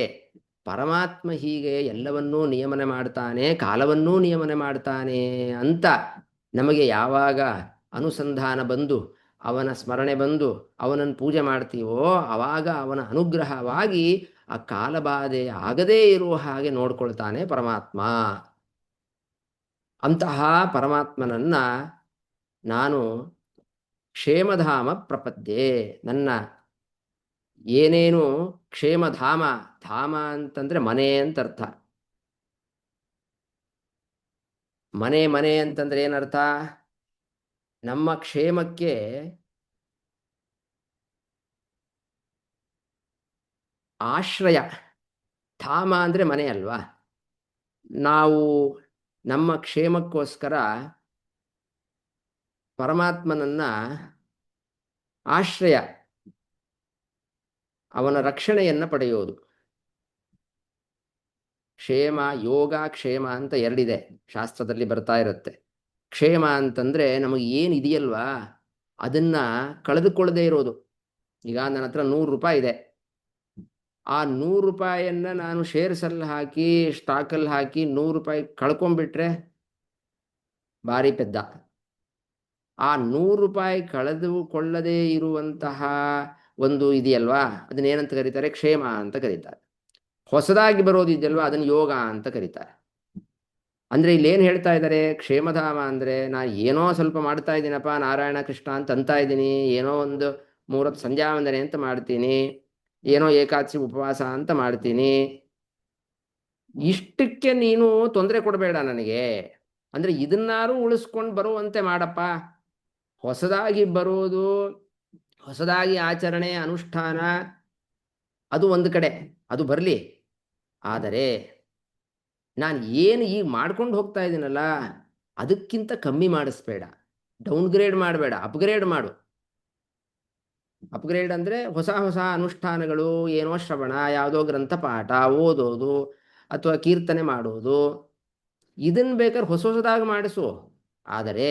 ಪರಮಾತ್ಮ ಹೀಗೆ ಎಲ್ಲವನ್ನೂ ನಿಯಮನೆ ಮಾಡ್ತಾನೆ, ಕಾಲವನ್ನೂ ನಿಯಮನೆ ಮಾಡ್ತಾನೆ ಅಂತ ನಮಗೆ ಯಾವಾಗ ಅನುಸಂಧಾನ ಬಂದು ಅವನ ಸ್ಮರಣೆ ಬಂದು ಅವನನ್ನು ಪೂಜೆ ಮಾಡ್ತೀವೋ ಆವಾಗ ಅವನ ಅನುಗ್ರಹವಾಗಿ ಆ ಕಾಲಬಾಧೆ ಆಗದೇ ಇರುವ ಹಾಗೆ ನೋಡ್ಕೊಳ್ತಾನೆ ಪರಮಾತ್ಮ. ಅಂತಹ ಪರಮಾತ್ಮನನ್ನ ನಾನು ಕ್ಷೇಮಧಾಮ ಪ್ರಪದ್ಯೆ, ನನ್ನ ಏನೇನು ಕ್ಷೇಮಧಾಮ, ಧಾಮ ಅಂತಂದ್ರೆ ಮನೆ ಅಂತ ಅರ್ಥ. ಮನೆ ಅಂತಂದ್ರೆ ಏನರ್ಥ? ನಮ್ಮ ಕ್ಷೇಮಕ್ಕೆ ಆಶ್ರಯ. ಧಾಮ ಅಂದ್ರೆ ಮನೆ ಅಲ್ವಾ? ನಾವು ನಮ್ಮ ಕ್ಷೇಮಕ್ಕೋಸ್ಕರ ಪರಮಾತ್ಮನನ್ನ ಆಶ್ರಯ, ಅವನ ರಕ್ಷಣೆಯನ್ನ ಪಡೆಯೋದು. ಕ್ಷೇಮ, ಯೋಗ ಕ್ಷೇಮ ಅಂತ ಎರಡಿದೆ, ಶಾಸ್ತ್ರದಲ್ಲಿ ಬರ್ತಾ ಇರುತ್ತೆ. ಕ್ಷೇಮ ಅಂತಂದ್ರೆ ನಮಗೆ ಏನಿದೆಯಲ್ವಾ ಅದನ್ನ ಕಳೆದುಕೊಳ್ಳದೆ ಇರೋದು. ಈಗ ನನ್ನ ಹತ್ರ 100 ರೂಪಾಯಿ ಇದೆ, ಆ 100 ರೂಪಾಯಿಯನ್ನ ನಾನು ಶೇರ್ಸಲ್ಲಿ ಹಾಕಿ ಸ್ಟಾಕಲ್ಲಿ ಹಾಕಿ 100 ರೂಪಾಯಿ ಕಳ್ಕೊಂಡ್ಬಿಟ್ರೆ ಭಾರಿ ಪೆದ್ದ. ಆ 100 ರೂಪಾಯಿ ಕಳೆದುಕೊಳ್ಳದೇ ಇರುವಂತಹ ಒಂದು ಇದೆಯಲ್ವಾ, ಅದನ್ನೇನಂತ ಕರೀತಾರೆ? ಕ್ಷೇಮ ಅಂತ ಕರೀತಾರೆ. ಹೊಸದಾಗಿ ಬರೋದಿದೆಯಲ್ವಾ, ಅದನ್ನು ಯೋಗ ಅಂತ ಕರೀತಾರೆ. ಅಂದ್ರೆ ಇಲ್ಲಿ ಏನು ಹೇಳ್ತಾ ಇದ್ದಾರೆ? ಕ್ಷೇಮಧಾಮ ಅಂದ್ರೆ ನಾನು ಏನೋ ಸ್ವಲ್ಪ ಮಾಡ್ತಾ ಇದ್ದೀನಪ್ಪ, ನಾರಾಯಣ ಕೃಷ್ಣ ಅಂತ ಇದ್ದೀನಿ, ಏನೋ ಒಂದು 3 ಸಂಧ್ಯಾ ವಂದನೆ ಅಂತ ಮಾಡ್ತೀನಿ, ಏನೋ ಏಕಾದಶಿ ಉಪವಾಸ ಅಂತ ಮಾಡ್ತೀನಿ, ಇಷ್ಟಕ್ಕೆ ನೀನು ತೊಂದರೆ ಕೊಡಬೇಡ ನನಗೆ. ಅಂದ್ರೆ ಇದನ್ನಾರು ಉಳಿಸ್ಕೊಂಡು ಬರುವಂತೆ ಮಾಡಪ್ಪ. ಹೊಸದಾಗಿ ಬರೋದು, ಹೊಸದಾಗಿ ಆಚರಣೆ ಅನುಷ್ಠಾನ, ಅದು ಒಂದು ಕಡೆ, ಅದು ಬರಲಿ. ಆದರೆ ನಾನು ಏನು ಈಗ ಮಾಡ್ಕೊಂಡು ಹೋಗ್ತಾ ಇದ್ದೀನಲ್ಲ, ಅದಕ್ಕಿಂತ ಕಮ್ಮಿ ಮಾಡಿಸ್ಬೇಡ, ಡೌನ್ಗ್ರೇಡ್ ಮಾಡಬೇಡ, ಅಪ್ಗ್ರೇಡ್ ಮಾಡು. ಅಪ್ಗ್ರೇಡ್ ಅಂದರೆ ಹೊಸ ಹೊಸ ಅನುಷ್ಠಾನಗಳು, ಏನೋ ಶ್ರವಣ, ಯಾವುದೋ ಗ್ರಂಥ ಪಾಠ ಓದೋದು ಅಥವಾ ಕೀರ್ತನೆ ಮಾಡೋದು, ಇದನ್ನು ಬೇಕಾದ್ರೆ ಹೊಸ ಹೊಸದಾಗಿ ಮಾಡಿಸು. ಆದರೆ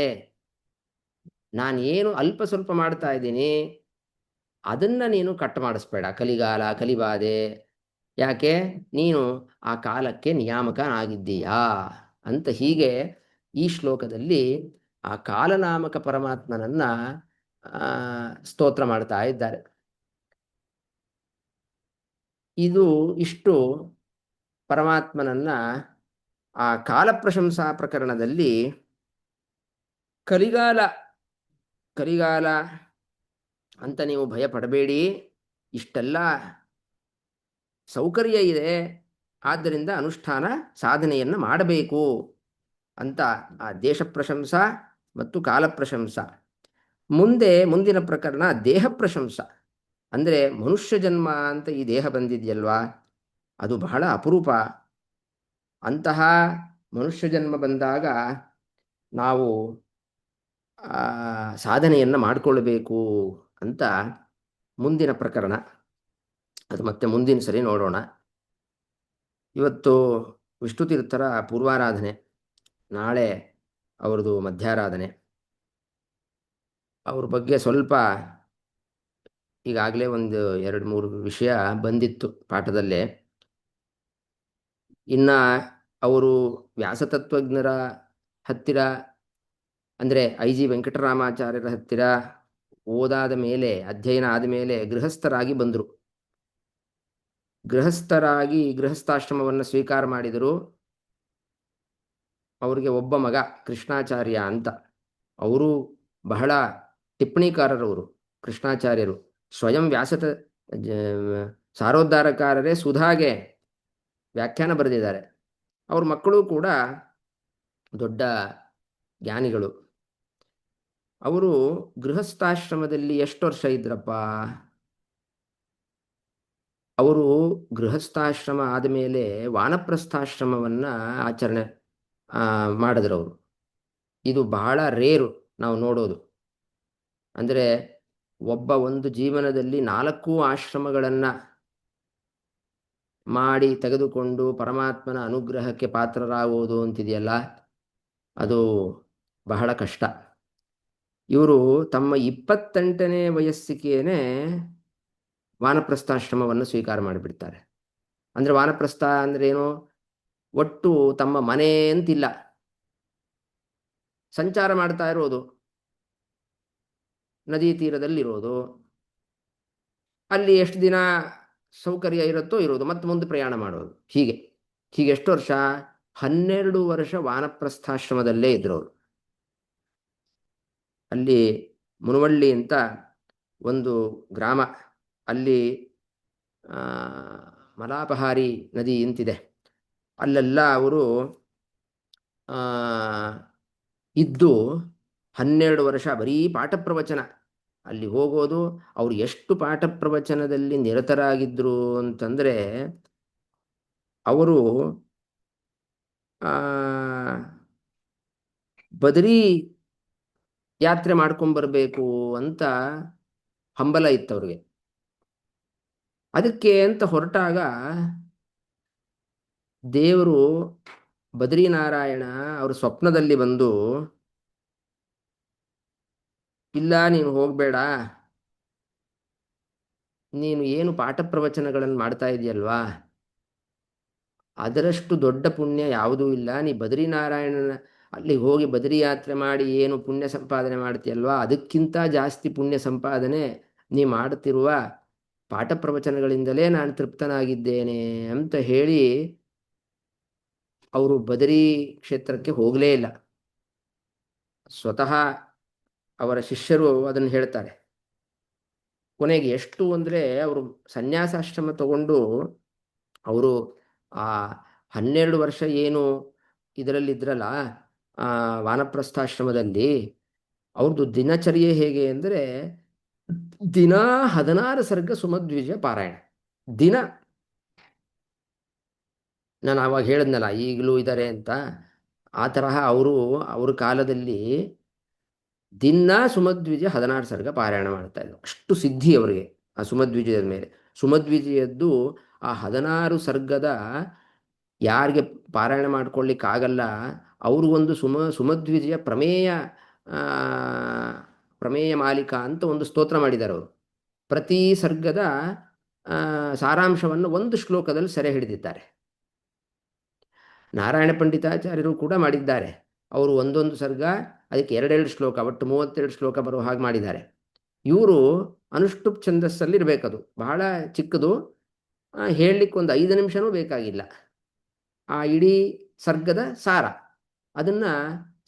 ನಾನು ಏನು ಅಲ್ಪ ಸ್ವಲ್ಪ ಮಾಡ್ತಾ ಇದ್ದೀನಿ ಅದನ್ನು ನೀನು ಕಟ್ ಮಾಡಿಸ್ಬೇಡ. ಕಲಿಗಾಲ ಕಲಿಬಾದೆ, ಯಾಕೆ ನೀನು ಆ ಕಾಲಕ್ಕೆ ನಿಯಾಮಕನಾಗಿದ್ದೀಯಾ ಅಂತ ಹೀಗೆ ಈ ಶ್ಲೋಕದಲ್ಲಿ ಆ ಕಾಲನಾಮಕ ಪರಮಾತ್ಮನನ್ನ ಸ್ತೋತ್ರ ಮಾಡ್ತಾ ಇದ್ದಾರೆ. ಇದು ಇಷ್ಟು ಪರಮಾತ್ಮನನ್ನ ಆ ಕಾಲ ಪ್ರಶಂಸಾ ಪ್ರಕರಣದಲ್ಲಿ ಕಲಿಗಾಲ ಕಲಿಗಾಲ ಅಂತ ನೀವು ಭಯ ಪಡಬೇಡಿ, ಇಷ್ಟೆಲ್ಲ ಸೌಕರ್ಯ ಇದೆ, ಆದ್ದರಿಂದ ಅನುಷ್ಠಾನ ಸಾಧನೆಯನ್ನು ಮಾಡಬೇಕು ಅಂತ ಆ ದೇಶ ಪ್ರಶಂಸ ಮತ್ತು ಕಾಲ ಪ್ರಶಂಸ. ಮುಂದಿನ ಪ್ರಕರಣ ದೇಹ ಪ್ರಶಂಸ. ಅಂದರೆ ಮನುಷ್ಯ ಜನ್ಮ ಅಂತ ಈ ದೇಹ ಬಂದಿದೆಯಲ್ವಾ, ಅದು ಬಹಳ ಅಪರೂಪ. ಅಂತಹ ಮನುಷ್ಯ ಜನ್ಮ ಬಂದಾಗ ನಾವು ಸಾಧನೆಯನ್ನು ಮಾಡಿಕೊಳ್ಬೇಕು ಅಂತ ಮುಂದಿನ ಪ್ರಕರಣ. ಅದು ಮತ್ತೆ ಮುಂದಿನ ಸರಿ ನೋಡೋಣ. ಇವತ್ತು ವಿಷ್ಣು ತೀರ್ಥರ ಪೂರ್ವಾರಾಧನೆ, ನಾಳೆ ಅವ್ರದ್ದು ಮಧ್ಯಾರಾಧನೆ. ಅವ್ರ ಬಗ್ಗೆ ಸ್ವಲ್ಪ ಈಗಾಗಲೇ ಒಂದು 2-3 ವಿಷಯ ಬಂದಿತ್ತು ಪಾಠದಲ್ಲೇ. ಇನ್ನು ಅವರು ವ್ಯಾಸತತ್ವಜ್ಞರ ಹತ್ತಿರ, ಅಂದರೆ ಐ.ಜಿ. ವೆಂಕಟರಾಮಾಚಾರ್ಯರ ಹತ್ತಿರ ಓದಾದ ಮೇಲೆ, ಅಧ್ಯಯನ ಆದಮೇಲೆ ಗೃಹಸ್ಥರಾಗಿ ಬಂದರು. ಗೃಹಸ್ಥಾಶ್ರಮವನ್ನು ಸ್ವೀಕಾರ ಮಾಡಿದರು. ಅವರಿಗೆ ಒಬ್ಬ ಮಗ ಕೃಷ್ಣಾಚಾರ್ಯ ಅಂತ. ಅವರು ಬಹಳ ಟಿಪ್ಪಣಿಕಾರರವರು. ಕೃಷ್ಣಾಚಾರ್ಯರು ಸ್ವಯಂ ಸಾರೋದ್ಧಾರಕಾರರೇ ಸುಧಾಗೆ ವ್ಯಾಖ್ಯಾನ ಬರೆದಿದ್ದಾರೆ. ಅವ್ರ ಮಕ್ಕಳು ಕೂಡ ದೊಡ್ಡ ಜ್ಞಾನಿಗಳು. ಅವರು ಗೃಹಸ್ಥಾಶ್ರಮದಲ್ಲಿ ಎಷ್ಟು ವರ್ಷ ಇದ್ರಪ್ಪ? ಅವರು ಗೃಹಸ್ಥಾಶ್ರಮ ಆದಮೇಲೆ ವಾನಪ್ರಸ್ಥಾಶ್ರಮವನ್ನು ಆಚರಣೆ ಮಾಡಿದ್ರು ಅವರು. ಇದು ಬಹಳ ರೇರು ನಾವು ನೋಡೋದು. ಅಂದರೆ ಒಂದು ಜೀವನದಲ್ಲಿ 4 ಆಶ್ರಮಗಳನ್ನು ಮಾಡಿ ತೆಗೆದುಕೊಂಡು ಪರಮಾತ್ಮನ ಅನುಗ್ರಹಕ್ಕೆ ಪಾತ್ರರಾಗುವುದು ಅಂತಿದೆಯಲ್ಲ, ಅದು ಬಹಳ ಕಷ್ಟ. ಇವರು ತಮ್ಮ 28ನೇ ವಯಸ್ಸಿಗೇನೆ ವಾನಪ್ರಸ್ಥಾಶ್ರಮವನ್ನು ಸ್ವೀಕಾರ ಮಾಡಿಬಿಡ್ತಾರೆ. ಅಂದರೆ ವಾನಪ್ರಸ್ಥ ಅಂದರೆ ಏನು? ಒಟ್ಟು ತಮ್ಮ ಮನೆ ಅಂತಿಲ್ಲ, ಸಂಚಾರ ಮಾಡ್ತಾ ಇರೋದು, ನದಿ ತೀರದಲ್ಲಿರೋದು, ಅಲ್ಲಿ ಎಷ್ಟು ದಿನ ಸೌಕರ್ಯ ಇರುತ್ತೋ ಇರೋದು, ಮತ್ತೆ ಮುಂದೆ ಪ್ರಯಾಣ ಮಾಡೋದು. ಹೀಗೆ ಎಷ್ಟು ವರ್ಷ? 12 ವರ್ಷ ವಾನಪ್ರಸ್ಥಾಶ್ರಮದಲ್ಲೇ ಇದ್ರು ಅವರು. ಅಲ್ಲಿ ಮುನವಳ್ಳಿ ಅಂತ ಒಂದು ಗ್ರಾಮ, ಅಲ್ಲಿ ಮಲಾಪಹಾರಿ ನದಿ ಇಂತಿದೆ, ಅಲ್ಲೆಲ್ಲ ಅವರು ಇದ್ದು 12 ವರ್ಷ ಬರೀ ಪಾಠ ಪ್ರವಚನ. ಅಲ್ಲಿ ಹೋಗೋದು, ಅವ್ರು ಎಷ್ಟು ಪಾಠ ಪ್ರವಚನದಲ್ಲಿ ನಿರತರಾಗಿದ್ರು ಅಂತಂದರೆ, ಅವರು ಬದರಿ ಯಾತ್ರೆ ಮಾಡ್ಕೊಂಬರ್ಬೇಕು ಅಂತ ಹಂಬಲ ಇತ್ತು ಅವ್ರಿಗೆ. ಅದಕ್ಕೆ ಅಂತ ಹೊರಟಾಗ ದೇವರು ಬದ್ರಿನಾರಾಯಣ ಅವರು ಸ್ವಪ್ನದಲ್ಲಿ ಬಂದು, ಇಲ್ಲ ನೀನು ಹೋಗಬೇಡ, ನೀನು ಏನು ಪಾಠ ಪ್ರವಚನಗಳನ್ನು ಮಾಡ್ತಾ ಇದೆಯಲ್ವಾ, ಅದರಷ್ಟು ದೊಡ್ಡ ಪುಣ್ಯ ಯಾವುದೂ ಇಲ್ಲ. ನೀ ಬದ್ರಿನಾರಾಯಣನ ಅಲ್ಲಿಗೆ ಹೋಗಿ ಬದ್ರಿ ಯಾತ್ರೆ ಮಾಡಿ ಏನು ಪುಣ್ಯ ಸಂಪಾದನೆ ಮಾಡ್ತೀಯಲ್ವಾ, ಅದಕ್ಕಿಂತ ಜಾಸ್ತಿ ಪುಣ್ಯ ಸಂಪಾದನೆ ನೀ ಮಾಡುತ್ತಿರುವ ಪಾಠ ಪ್ರವಚನಗಳಿಂದಲೇ ನಾನು ತೃಪ್ತನಾಗಿದ್ದೇನೆ ಅಂತ ಹೇಳಿ ಅವರು ಬದರಿ ಕ್ಷೇತ್ರಕ್ಕೆ ಹೋಗಲೇ ಇಲ್ಲ. ಸ್ವತಃ ಅವರ ಶಿಷ್ಯರು ಅದನ್ನು ಹೇಳ್ತಾರೆ. ಕೊನೆಗೆ ಎಷ್ಟು ಅಂದರೆ, ಅವರು ಸನ್ಯಾಸಾಶ್ರಮ ತಗೊಂಡು ಅವರು ಆ 12 ವರ್ಷ ಏನು ಇದರಲ್ಲಿದ್ರಲ್ಲ ವಾನಪ್ರಸ್ಥಾಶ್ರಮದಲ್ಲಿ, ಅವ್ರದ್ದು ದಿನಚರ್ಯೆ ಹೇಗೆ ಅಂದರೆ ದಿನ 16 ಸರ್ಗ ಸುಮಧ್ವಿಜಯ ಪಾರಾಯಣ. ದಿನ, ನಾನು ಆವಾಗ ಹೇಳಿದ್ನಲ್ಲ ಈಗಲೂ ಇದ್ದಾರೆ ಅಂತ, ಆ ತರಹ ಅವರು ಅವ್ರ ಕಾಲದಲ್ಲಿ ದಿನ ಸುಮಧ್ವಿಜಯ 16 ಸರ್ಗ ಪಾರಾಯಣ ಮಾಡ್ತಾ ಇದ್ರು. ಅಷ್ಟು ಸಿದ್ಧಿ ಅವರಿಗೆ ಆ ಸುಮಧ್ವಿಜಯದ ಮೇಲೆ. ಸುಮಧ್ವಿಜಯದ್ದು ಆ 16 ಸರ್ಗದ ಯಾರಿಗೆ ಪಾರಾಯಣ ಮಾಡ್ಕೊಳ್ಳಿಕ್ಕಾಗಲ್ಲ ಅವ್ರಿಗೊಂದು ಸುಮಧ್ವಿಜಯ ಆ, ಪ್ರಮೇಯ ಮಾಲಿಕಾ ಅಂತ ಒಂದು ಸ್ತೋತ್ರ ಮಾಡಿದ್ದಾರೆ ಅವರು. ಪ್ರತಿ ಸರ್ಗದ ಸಾರಾಂಶವನ್ನು ಒಂದು ಶ್ಲೋಕದಲ್ಲಿ ಸೆರೆ ಹಿಡಿದಿದ್ದಾರೆ. ನಾರಾಯಣ ಪಂಡಿತಾಚಾರ್ಯರು ಕೂಡ ಮಾಡಿದ್ದಾರೆ. ಅವರು ಒಂದೊಂದು ಸರ್ಗ ಅದಕ್ಕೆ ಎರಡೆರಡು ಶ್ಲೋಕ, ಒಟ್ಟು 32 ಶ್ಲೋಕ ಬರುವ ಹಾಗೆ ಮಾಡಿದ್ದಾರೆ. ಇವರು ಅನುಷ್ಠುಪ್ ಛಂದಸ್ಸಲ್ಲಿ ಇರಬೇಕದು, ಬಹಳ ಚಿಕ್ಕದು, ಹೇಳಲಿಕ್ಕೆ ಒಂದು 5 ನಿಮಿಷನೂ ಬೇಕಾಗಿಲ್ಲ. ಆ ಇಡೀ ಸರ್ಗದ ಸಾರ ಅದನ್ನು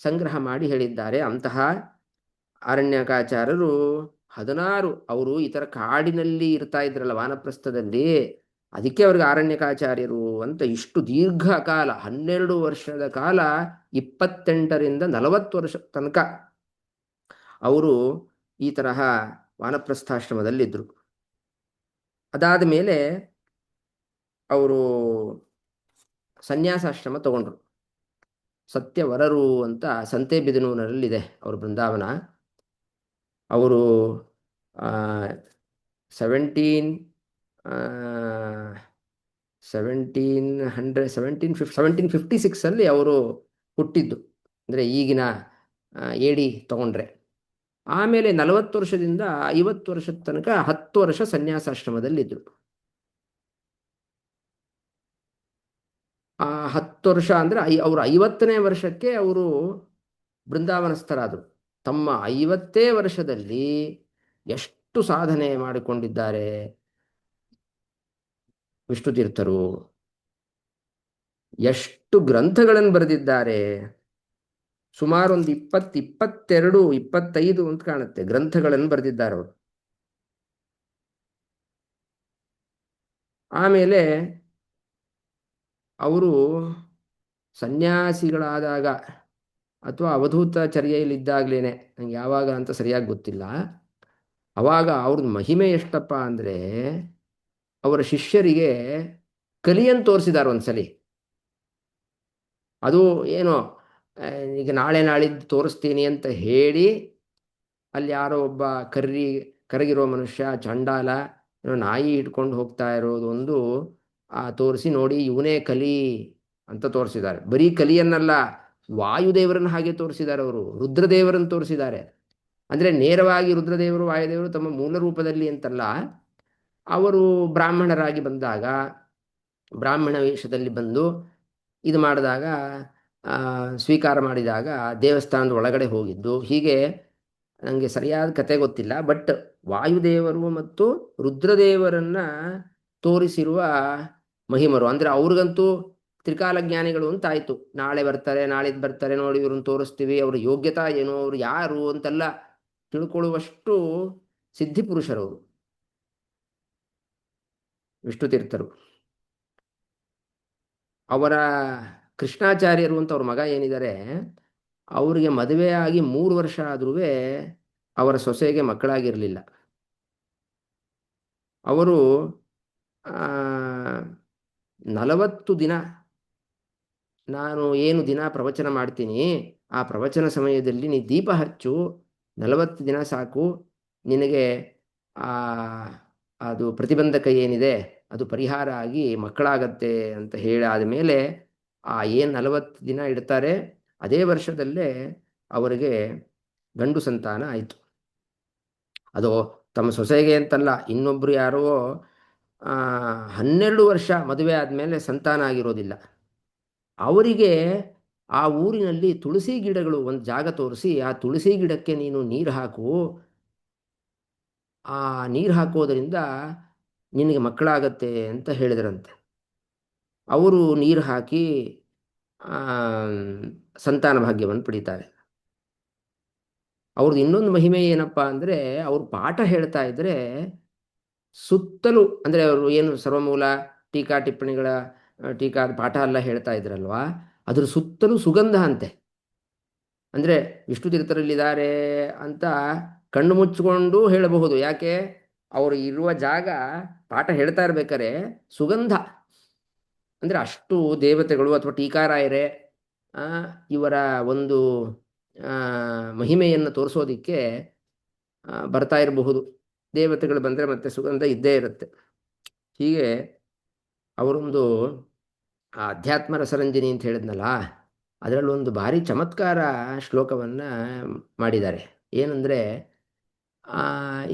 ಸಂಗ್ರಹ ಮಾಡಿ ಹೇಳಿದ್ದಾರೆ. ಅಂತಹ ಅರಣ್ಯಕಾಚಾರ್ಯರು 16, ಅವರು ಈ ಥರ ಕಾಡಿನಲ್ಲಿ ಇರ್ತಾ ಇದ್ರಲ್ಲ ವಾನಪ್ರಸ್ಥದಲ್ಲಿ, ಅದಕ್ಕೆ ಅವ್ರಿಗೆ ಆರಣ್ಯಕಾಚಾರ್ಯರು ಅಂತ ಇಷ್ಟು ದೀರ್ಘಕಾಲ 12 ವರ್ಷದ ಕಾಲ 28ರಿಂದ 40 ವರ್ಷ ತನಕ ಅವರು ಈ ತರಹ ವಾನಪ್ರಸ್ಥಾಶ್ರಮದಲ್ಲಿದ್ದರು. ಅದಾದ ಮೇಲೆ ಅವರು ಸನ್ಯಾಸಾಶ್ರಮ ತಗೊಂಡ್ರು. ಸತ್ಯವರರು ಅಂತ ಸಂತೆಬೆದನೂರಿನಲ್ಲಿದೆ ಅವ್ರ ಬೃಂದಾವನ. ಅವರು 1756 ಅವರು ಹುಟ್ಟಿದ್ದು, ಅಂದರೆ ಈಗಿನ AD ತಗೊಂಡ್ರೆ. ಆಮೇಲೆ 40 ವರ್ಷದಿಂದ 50 ವರ್ಷದ ತನಕ 10 ವರ್ಷ ಸನ್ಯಾಸಾಶ್ರಮದಲ್ಲಿದ್ದರು. ಆ 10 ವರ್ಷ ಅಂದರೆ ಅವರು 50ನೇ ವರ್ಷಕ್ಕೆ ಅವರು ಬೃಂದಾವನಸ್ಥರಾದರು. ತಮ್ಮ 50 ವರ್ಷದಲ್ಲಿ ಎಷ್ಟು ಸಾಧನೆ ಮಾಡಿಕೊಂಡಿದ್ದಾರೆ ವಿಷ್ಣುತೀರ್ಥರು, ಎಷ್ಟು ಗ್ರಂಥಗಳನ್ನು ಬರೆದಿದ್ದಾರೆ. ಸುಮಾರು ಒಂದು 22, 25 ಅಂತ ಕಾಣುತ್ತೆ ಗ್ರಂಥಗಳನ್ನು ಬರೆದಿದ್ದಾರೆ ಅವರು. ಆಮೇಲೆ ಅವರು ಸನ್ಯಾಸಿಗಳಾದಾಗ ಅಥವಾ ಅವಧೂತಚರ್ಯೆಯಲ್ಲಿದ್ದಾಗಲೇ, ನಂಗೆ ಯಾವಾಗ ಅಂತ ಸರಿಯಾಗಿ ಗೊತ್ತಿಲ್ಲ, ಅವಾಗ ಅವ್ರದ್ದು ಮಹಿಮೆ ಎಷ್ಟಪ್ಪ ಅಂದರೆ ಅವರ ಶಿಷ್ಯರಿಗೆ ಕಲಿಯನ್ನು ತೋರಿಸಿದ್ದಾರೆ ಒಂದ್ಸಲಿ. ಅದು ಏನೋ ಈಗ ನಾಳೆ ನಾಳಿದ್ದು ತೋರಿಸ್ತೀನಿ ಅಂತ ಹೇಳಿ ಅಲ್ಲಿ ಯಾರೋ ಒಬ್ಬ ಕರಗಿರೋ ಮನುಷ್ಯ ಚಂಡಾಲ ಏನೋ ನಾಯಿ ಇಟ್ಕೊಂಡು ಹೋಗ್ತಾ ಇರೋದು ಒಂದು ತೋರಿಸಿ, ನೋಡಿ ಇವನೇ ಕಲಿ ಅಂತ ತೋರಿಸಿದ್ದಾರೆ. ಬರೀ ಕಲಿಯನ್ನಲ್ಲ, ವಾಯುದೇವರನ್ನು ಹಾಗೆ ತೋರಿಸಿದ್ದಾರೆ ಅವರು, ರುದ್ರದೇವರನ್ನು ತೋರಿಸಿದ್ದಾರೆ. ಅಂದರೆ ನೇರವಾಗಿ ರುದ್ರದೇವರು ವಾಯುದೇವರು ತಮ್ಮ ಮೂಲ ರೂಪದಲ್ಲಿ ಅಂತಲ್ಲ, ಅವರು ಬ್ರಾಹ್ಮಣರಾಗಿ ಬಂದಾಗ ಬ್ರಾಹ್ಮಣ ವೇಷದಲ್ಲಿ ಬಂದು ಇದು ಮಾಡಿದಾಗ ಸ್ವೀಕಾರ ಮಾಡಿದಾಗ ದೇವಸ್ಥಾನದ ಒಳಗಡೆ ಹೋಗಿದ್ದು, ಹೀಗೆ ನನಗೆ ಸರಿಯಾದ ಕತೆ ಗೊತ್ತಿಲ್ಲ. ಬಟ್ ವಾಯುದೇವರು ಮತ್ತು ರುದ್ರದೇವರನ್ನು ತೋರಿಸಿರುವ ಮಹಿಮರು, ಅಂದರೆ ಅವ್ರಿಗಂತೂ ತ್ರಿಕಾಲ ಜ್ಞಾನಿಗಳು ಅಂತಾಯಿತು. ನಾಳೆ ಬರ್ತಾರೆ, ನಾಳಿದ್ದು ಬರ್ತಾರೆ, ನೋಡಿ ಇವ್ರನ್ನ ತೋರಿಸ್ತೀವಿ, ಅವ್ರ ಯೋಗ್ಯತಾ ಏನು, ಅವರು ಯಾರು ಅಂತೆಲ್ಲ ತಿಳ್ಕೊಳ್ಳುವಷ್ಟು ಸಿದ್ಧಿಪುರುಷರವರು ವಿಷ್ಣುತೀರ್ಥರು. ಅವರ ಕೃಷ್ಣಾಚಾರ್ಯರು ಅಂತ ಅವ್ರ ಮಗ ಏನಿದ್ದಾರೆ, ಅವರಿಗೆ ಮದುವೆಯಾಗಿ 3 ವರ್ಷ ಆದರೂ ಅವರ ಸೊಸೆಗೆ ಮಕ್ಕಳಾಗಿರಲಿಲ್ಲ. ಅವರು 40 ದಿನ, ನಾನು ಏನು ದಿನ ಪ್ರವಚನ ಮಾಡ್ತೀನಿ ಆ ಪ್ರವಚನ ಸಮಯದಲ್ಲಿ ನೀ ದೀಪ ಹಚ್ಚು, 40 ದಿನ ಸಾಕು, ನಿನಗೆ ಅದು ಪ್ರತಿಬಂಧಕ ಏನಿದೆ ಅದು ಪರಿಹಾರ ಆಗಿ ಮಕ್ಕಳಾಗತ್ತೆ ಅಂತ ಹೇಳಾದ ಮೇಲೆ ಏನು 40 ದಿನ ಇಡ್ತಾರೆ, ಅದೇ ವರ್ಷದಲ್ಲೇ ಅವರಿಗೆ ಗಂಡು ಸಂತಾನ ಆಯಿತು. ಅದು ತಮ್ಮ ಸೊಸೆಗೆ ಅಂತಲ್ಲ, ಇನ್ನೊಬ್ಬರು ಯಾರೋ 12 ವರ್ಷ ಮದುವೆ ಆದಮೇಲೆ ಸಂತಾನ ಆಗಿರೋದಿಲ್ಲ. ಅವರಿಗೆ ಆ ಊರಿನಲ್ಲಿ ತುಳಸಿ ಗಿಡಗಳು ಒಂದು ಜಾಗ ತೋರಿಸಿ, ಆ ತುಳಸಿ ಗಿಡಕ್ಕೆ ನೀನು ನೀರು ಹಾಕು, ಆ ನೀರು ಹಾಕೋದರಿಂದ ನಿನಗೆ ಮಕ್ಕಳಾಗತ್ತೆ ಅಂತ ಹೇಳಿದ್ರಂತೆ. ಅವರು ನೀರು ಹಾಕಿ ಸಂತಾನ ಭಾಗ್ಯವನ್ನು ಪಡೀತಾರೆ. ಅವ್ರದ್ದು ಇನ್ನೊಂದು ಮಹಿಮೆ ಏನಪ್ಪ ಅಂದರೆ, ಅವರು ಪಾಠ ಹೇಳ್ತಾ ಇದ್ದರೆ ಸುತ್ತಲೂ, ಅಂದರೆ ಅವರು ಏನು ಸರ್ವಮೂಲ ಟೀಕಾ ಟಿಪ್ಪಣಿಗಳ ಟೀಕಾ ಪಾಠ ಎಲ್ಲ ಹೇಳ್ತಾ ಇದ್ರಲ್ವಾ, ಅದ್ರ ಸುತ್ತಲೂ ಸುಗಂಧ ಅಂತೆ. ಅಂದರೆ ವಿಷ್ಣು ತೀರ್ಥರಲ್ಲಿದ್ದಾರೆ ಅಂತ ಕಣ್ಣು ಮುಚ್ಚಿಕೊಂಡು ಹೇಳಬಹುದು. ಯಾಕೆ? ಅವರು ಇರುವ ಜಾಗ ಪಾಠ ಹೇಳ್ತಾ ಇರ್ಬೇಕಾದ್ರೆ ಸುಗಂಧ, ಅಂದರೆ ಅಷ್ಟು ದೇವತೆಗಳು ಅಥವಾ ಟೀಕಾರಾಯರೇ ಆ, ಇವರ ಒಂದು ಆ, ಮಹಿಮೆಯನ್ನು ತೋರಿಸೋದಿಕ್ಕೆ ಬರ್ತಾ ಇರಬಹುದು. ದೇವತೆಗಳು ಬಂದರೆ ಮತ್ತೆ ಸುಗಂಧ ಇದ್ದೇ ಇರುತ್ತೆ. ಹೀಗೆ ಅವರೊಂದು ಅಧ್ಯಾತ್ಮ ರಸರಂಜನಿ ಅಂತ ಹೇಳಿದ್ನಲ್ಲ, ಅದರಲ್ಲೊಂದು ಭಾರಿ ಚಮತ್ಕಾರ ಶ್ಲೋಕವನ್ನು ಮಾಡಿದ್ದಾರೆ. ಏನಂದರೆ,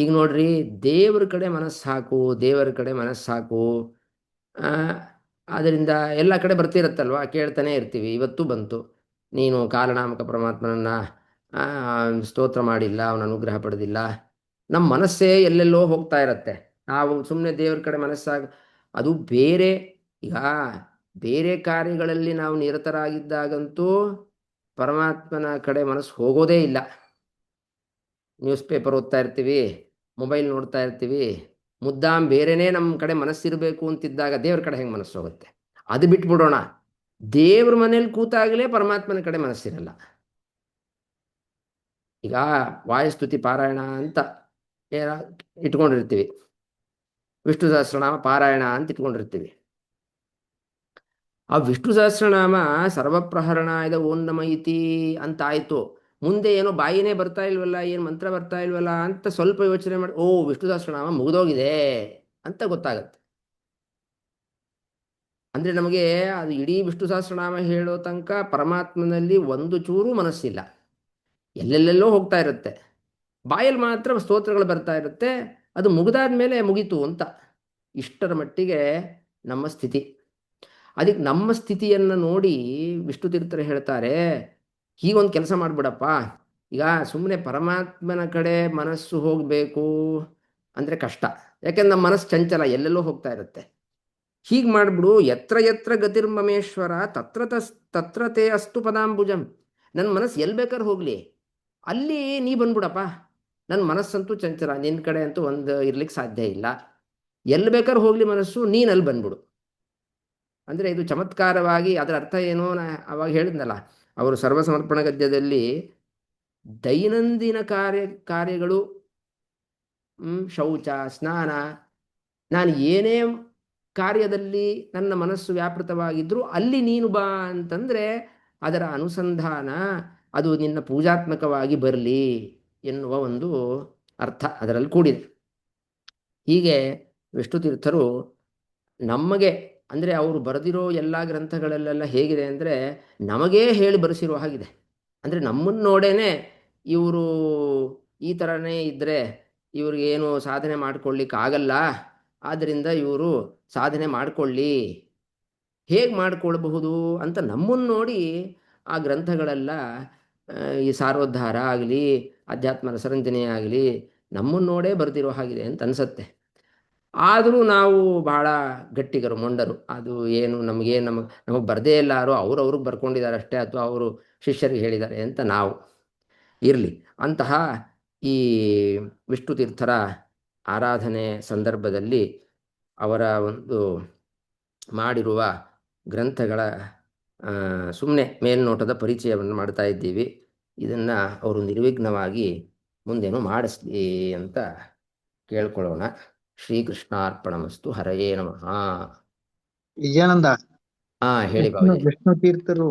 ಈಗ ನೋಡ್ರಿ, ದೇವ್ರ ಕಡೆ ಮನಸ್ಸು ಹಾಕು, ದೇವರ ಕಡೆ ಮನಸ್ಸು ಹಾಕು. ಅದರಿಂದ ಎಲ್ಲ ಕಡೆ ಬರ್ತಿರತ್ತಲ್ವ, ಕೇಳ್ತಾನೆ ಇರ್ತೀವಿ. ಇವತ್ತು ಬಂತು, ನೀನು ಕಾಲನಾಮಕ ಪರಮಾತ್ಮನನ್ನು ಸ್ತೋತ್ರ ಮಾಡಿಲ್ಲ, ಅವನ ಅನುಗ್ರಹ ಪಡೆದಿಲ್ಲ. ನಮ್ಮ ಮನಸ್ಸೇ ಎಲ್ಲೆಲ್ಲೋ ಹೋಗ್ತಾ ಇರತ್ತೆ. ನಾವು ಸುಮ್ಮನೆ ದೇವ್ರ ಕಡೆ ಮನಸ್ಸಾಗ, ಅದು ಬೇರೆ. ಈಗ ಬೇರೆ ಕಾರ್ಯಗಳಲ್ಲಿ ನಾವು ನಿರತರಾಗಿದ್ದಾಗಂತೂ ಪರಮಾತ್ಮನ ಕಡೆ ಮನಸ್ಸು ಹೋಗೋದೇ ಇಲ್ಲ. ನ್ಯೂಸ್ ಪೇಪರ್ ಓದ್ತಾ ಇರ್ತೀವಿ, ಮೊಬೈಲ್ ನೋಡ್ತಾ ಇರ್ತೀವಿ, ಮುದ್ದಾಂ ಬೇರೆನೇ ನಮ್ಮ ಕಡೆ ಮನಸ್ಸಿರಬೇಕು ಅಂತಿದ್ದಾಗ ದೇವ್ರ ಕಡೆ ಹೆಂಗೆ ಮನಸ್ಸು ಹೋಗುತ್ತೆ? ಅದು ಬಿಟ್ಬಿಡೋಣ. ದೇವ್ರ ಮನೇಲಿ ಕೂತಾಗಲೇ ಪರಮಾತ್ಮನ ಕಡೆ ಮನಸ್ಸಿರಲ್ಲ. ಈಗ ವಾಯುಸ್ತುತಿ ಪಾರಾಯಣ ಅಂತ ಇಟ್ಕೊಂಡಿರ್ತೀವಿ, ವಿಷ್ಣು ಸಹಸ್ರನಾಮ ಪಾರಾಯಣ ಅಂತ ಇಟ್ಕೊಂಡಿರ್ತೀವಿ. ಆ ವಿಷ್ಣು ಸಹಸ್ರನಾಮ ಸರ್ವಪ್ರಹರಣಾಯದ ಓಂ ನಮ ಇತಿ ಅಂತ ಆಯಿತು. ಮುಂದೆ ಏನೋ ಬಾಯಿನೇ ಬರ್ತಾ ಇಲ್ವಲ್ಲ, ಏನು ಮಂತ್ರ ಬರ್ತಾ ಇಲ್ವಲ್ಲ ಅಂತ ಸ್ವಲ್ಪ ಯೋಚನೆ ಮಾಡಿ, ಓ ವಿಷ್ಣು ಸಹಸ್ರನಾಮ ಮುಗಿದೋಗಿದೆ ಅಂತ ಗೊತ್ತಾಗತ್ತೆ. ಅಂದರೆ ನಮಗೆ ಅದು ಇಡೀ ವಿಷ್ಣು ಸಹಸ್ರನಾಮ ಹೇಳೋ ತನಕ ಪರಮಾತ್ಮನಲ್ಲಿ ಒಂದು ಚೂರು ಮನಸ್ಸಿಲ್ಲ, ಎಲ್ಲೆಲ್ಲೆಲ್ಲೋ ಹೋಗ್ತಾ ಇರುತ್ತೆ. ಬಾಯಲ್ಲಿ ಮಾತ್ರ ಸ್ತೋತ್ರಗಳು ಬರ್ತಾ ಇರುತ್ತೆ. ಅದು ಮುಗಿದಾದ ಮೇಲೆ ಮುಗೀತು ಅಂತ. ಇಷ್ಟರ ಮಟ್ಟಿಗೆ ನಮ್ಮ ಸ್ಥಿತಿ. ಅದಕ್ಕೆ ನಮ್ಮ ಸ್ಥಿತಿಯನ್ನು ನೋಡಿ ವಿಷ್ಣು ತೀರ್ಥರು ಹೇಳ್ತಾರೆ, ಹೀಗೊಂದು ಕೆಲಸ ಮಾಡಿಬಿಡಪ್ಪ. ಈಗ ಸುಮ್ಮನೆ ಪರಮಾತ್ಮನ ಕಡೆ ಮನಸ್ಸು ಹೋಗಬೇಕು ಅಂದರೆ ಕಷ್ಟ. ಯಾಕೆಂದ್ರೆ ನಮ್ಮ ಮನಸ್ಸು ಚಂಚಲ, ಎಲ್ಲೆಲ್ಲೋ ಹೋಗ್ತಾ ಇರುತ್ತೆ. ಹೀಗೆ ಮಾಡಿಬಿಡು, ಯತ್ರ ಯತ್ರ ಗತಿರ್ಮಮೇಶ್ವರ ತತ್ರ ತತ್ರ ತೇ ಅಸ್ತು ಪದಾಂಬುಜಂ. ನನ್ನ ಮನಸ್ಸು ಎಲ್ಲಿ ಬೇಕಾದ್ರೆ ಹೋಗಲಿ, ಅಲ್ಲಿ ನೀ ಬಂದ್ಬಿಡಪ್ಪ. ನನ್ನ ಮನಸ್ಸಂತೂ ಚಂಚಲ, ನಿನ್ನ ಕಡೆ ಅಂತೂ ಒಂದು ಇರ್ಲಿಕ್ಕೆ ಸಾಧ್ಯ ಇಲ್ಲ. ಎಲ್ಲಿ ಬೇಕಾದ್ರೆ ಹೋಗಲಿ ಮನಸ್ಸು, ನೀನು ಅಲ್ಲಿ ಬಂದ್ಬಿಡು. ಅಂದರೆ ಇದು ಚಮತ್ಕಾರವಾಗಿ ಅದರ ಅರ್ಥ ಏನೋ ಅವಾಗ ಹೇಳಿದ್ನಲ್ಲ, ಅವರು ಸರ್ವಸಮರ್ಪಣ ಗದ್ಯದಲ್ಲಿ ದೈನಂದಿನ ಕಾರ್ಯಗಳು, ಶೌಚ, ಸ್ನಾನ, ನಾನು ಏನೇ ಕಾರ್ಯದಲ್ಲಿ ನನ್ನ ಮನಸ್ಸು ವ್ಯಾಪೃತವಾಗಿದ್ದರೂ ಅಲ್ಲಿ ನೀನು ಬಾ ಅಂತಂದರೆ ಅದರ ಅನುಸಂಧಾನ ಅದು ನಿನ್ನ ಪೂಜಾತ್ಮಕವಾಗಿ ಬರಲಿ ಎನ್ನುವ ಒಂದು ಅರ್ಥ ಅದರಲ್ಲಿ ಕೂಡಿದೆ. ಹೀಗೆ ವಿಷ್ಣು ತೀರ್ಥರು ನಮಗೆ, ಅಂದರೆ ಅವರು ಬರೆದಿರೋ ಎಲ್ಲ ಗ್ರಂಥಗಳಲ್ಲೆಲ್ಲ ಹೇಗಿದೆ ಅಂದರೆ ನಮಗೇ ಹೇಳಿ ಬರೆಸಿರೋ ಹಾಗಿದೆ. ಅಂದರೆ ನಮ್ಮನ್ನು ನೋಡೇನೆ ಇವರು ಈ ಥರನೇ ಇದ್ದರೆ ಇವ್ರಿಗೇನು ಸಾಧನೆ ಮಾಡ್ಕೊಳ್ಳಿಕ್ಕೆ ಆಗಲ್ಲ, ಆದ್ದರಿಂದ ಇವರು ಸಾಧನೆ ಮಾಡಿಕೊಳ್ಳಿ, ಹೇಗೆ ಮಾಡಿಕೊಳ್ಬಹುದು ಅಂತ ನಮ್ಮನ್ನು ನೋಡಿ ಆ ಗ್ರಂಥಗಳೆಲ್ಲ, ಈ ಸಾರೋದ್ಧಾರ ಆಗಲಿ, ಅಧ್ಯಾತ್ಮ ರಸರಂಜನೆ ಆಗಲಿ, ನಮ್ಮನ್ನು ನೋಡೇ ಬರೆದಿರೋ ಹಾಗಿದೆ ಅಂತ ಅನಿಸತ್ತೆ. ಆದರೂ ನಾವು ಬಹಳ ಗಟ್ಟಿಗರು, ಮೊಂಡರು. ಅದು ಏನು ನಮಗೆ ಬರದೇ ಇಲ್ಲಾರೋ ಅವ್ರಿಗೆ ಬರ್ಕೊಂಡಿದ್ದಾರೆ ಅಷ್ಟೇ, ಅಥವಾ ಅವರು ಶಿಷ್ಯರಿಗೆ ಹೇಳಿದ್ದಾರೆ ಅಂತ ನಾವು ಇರಲಿ. ಅಂತಹ ಈ ವಿಷ್ಣು ತೀರ್ಥರ ಆರಾಧನೆ ಸಂದರ್ಭದಲ್ಲಿ ಅವರ ಒಂದು ಮಾಡಿರುವ ಗ್ರಂಥಗಳ ಸುಮ್ಮನೆ ಮೇಲ್ನೋಟದ ಪರಿಚಯವನ್ನು ಮಾಡ್ತಾ ಇದ್ದೀವಿ. ಇದನ್ನು ಅವರು ನಿರ್ವಿಘ್ನವಾಗಿ ಮುಂದೇನು ಮಾಡಿಸ್ಲಿ ಅಂತ ಕೇಳ್ಕೊಳ್ಳೋಣ. ಶ್ರೀಕೃಷ್ಣಾರ್ಪಣಮಸ್ತು. ಹರಯೇ ನಮಃ. ವಿಜಯಾನಂದ, ಹೇಳಿ ಬಾಬುಜಿ. ವಿಷ್ಣು ತೀರ್ಥರು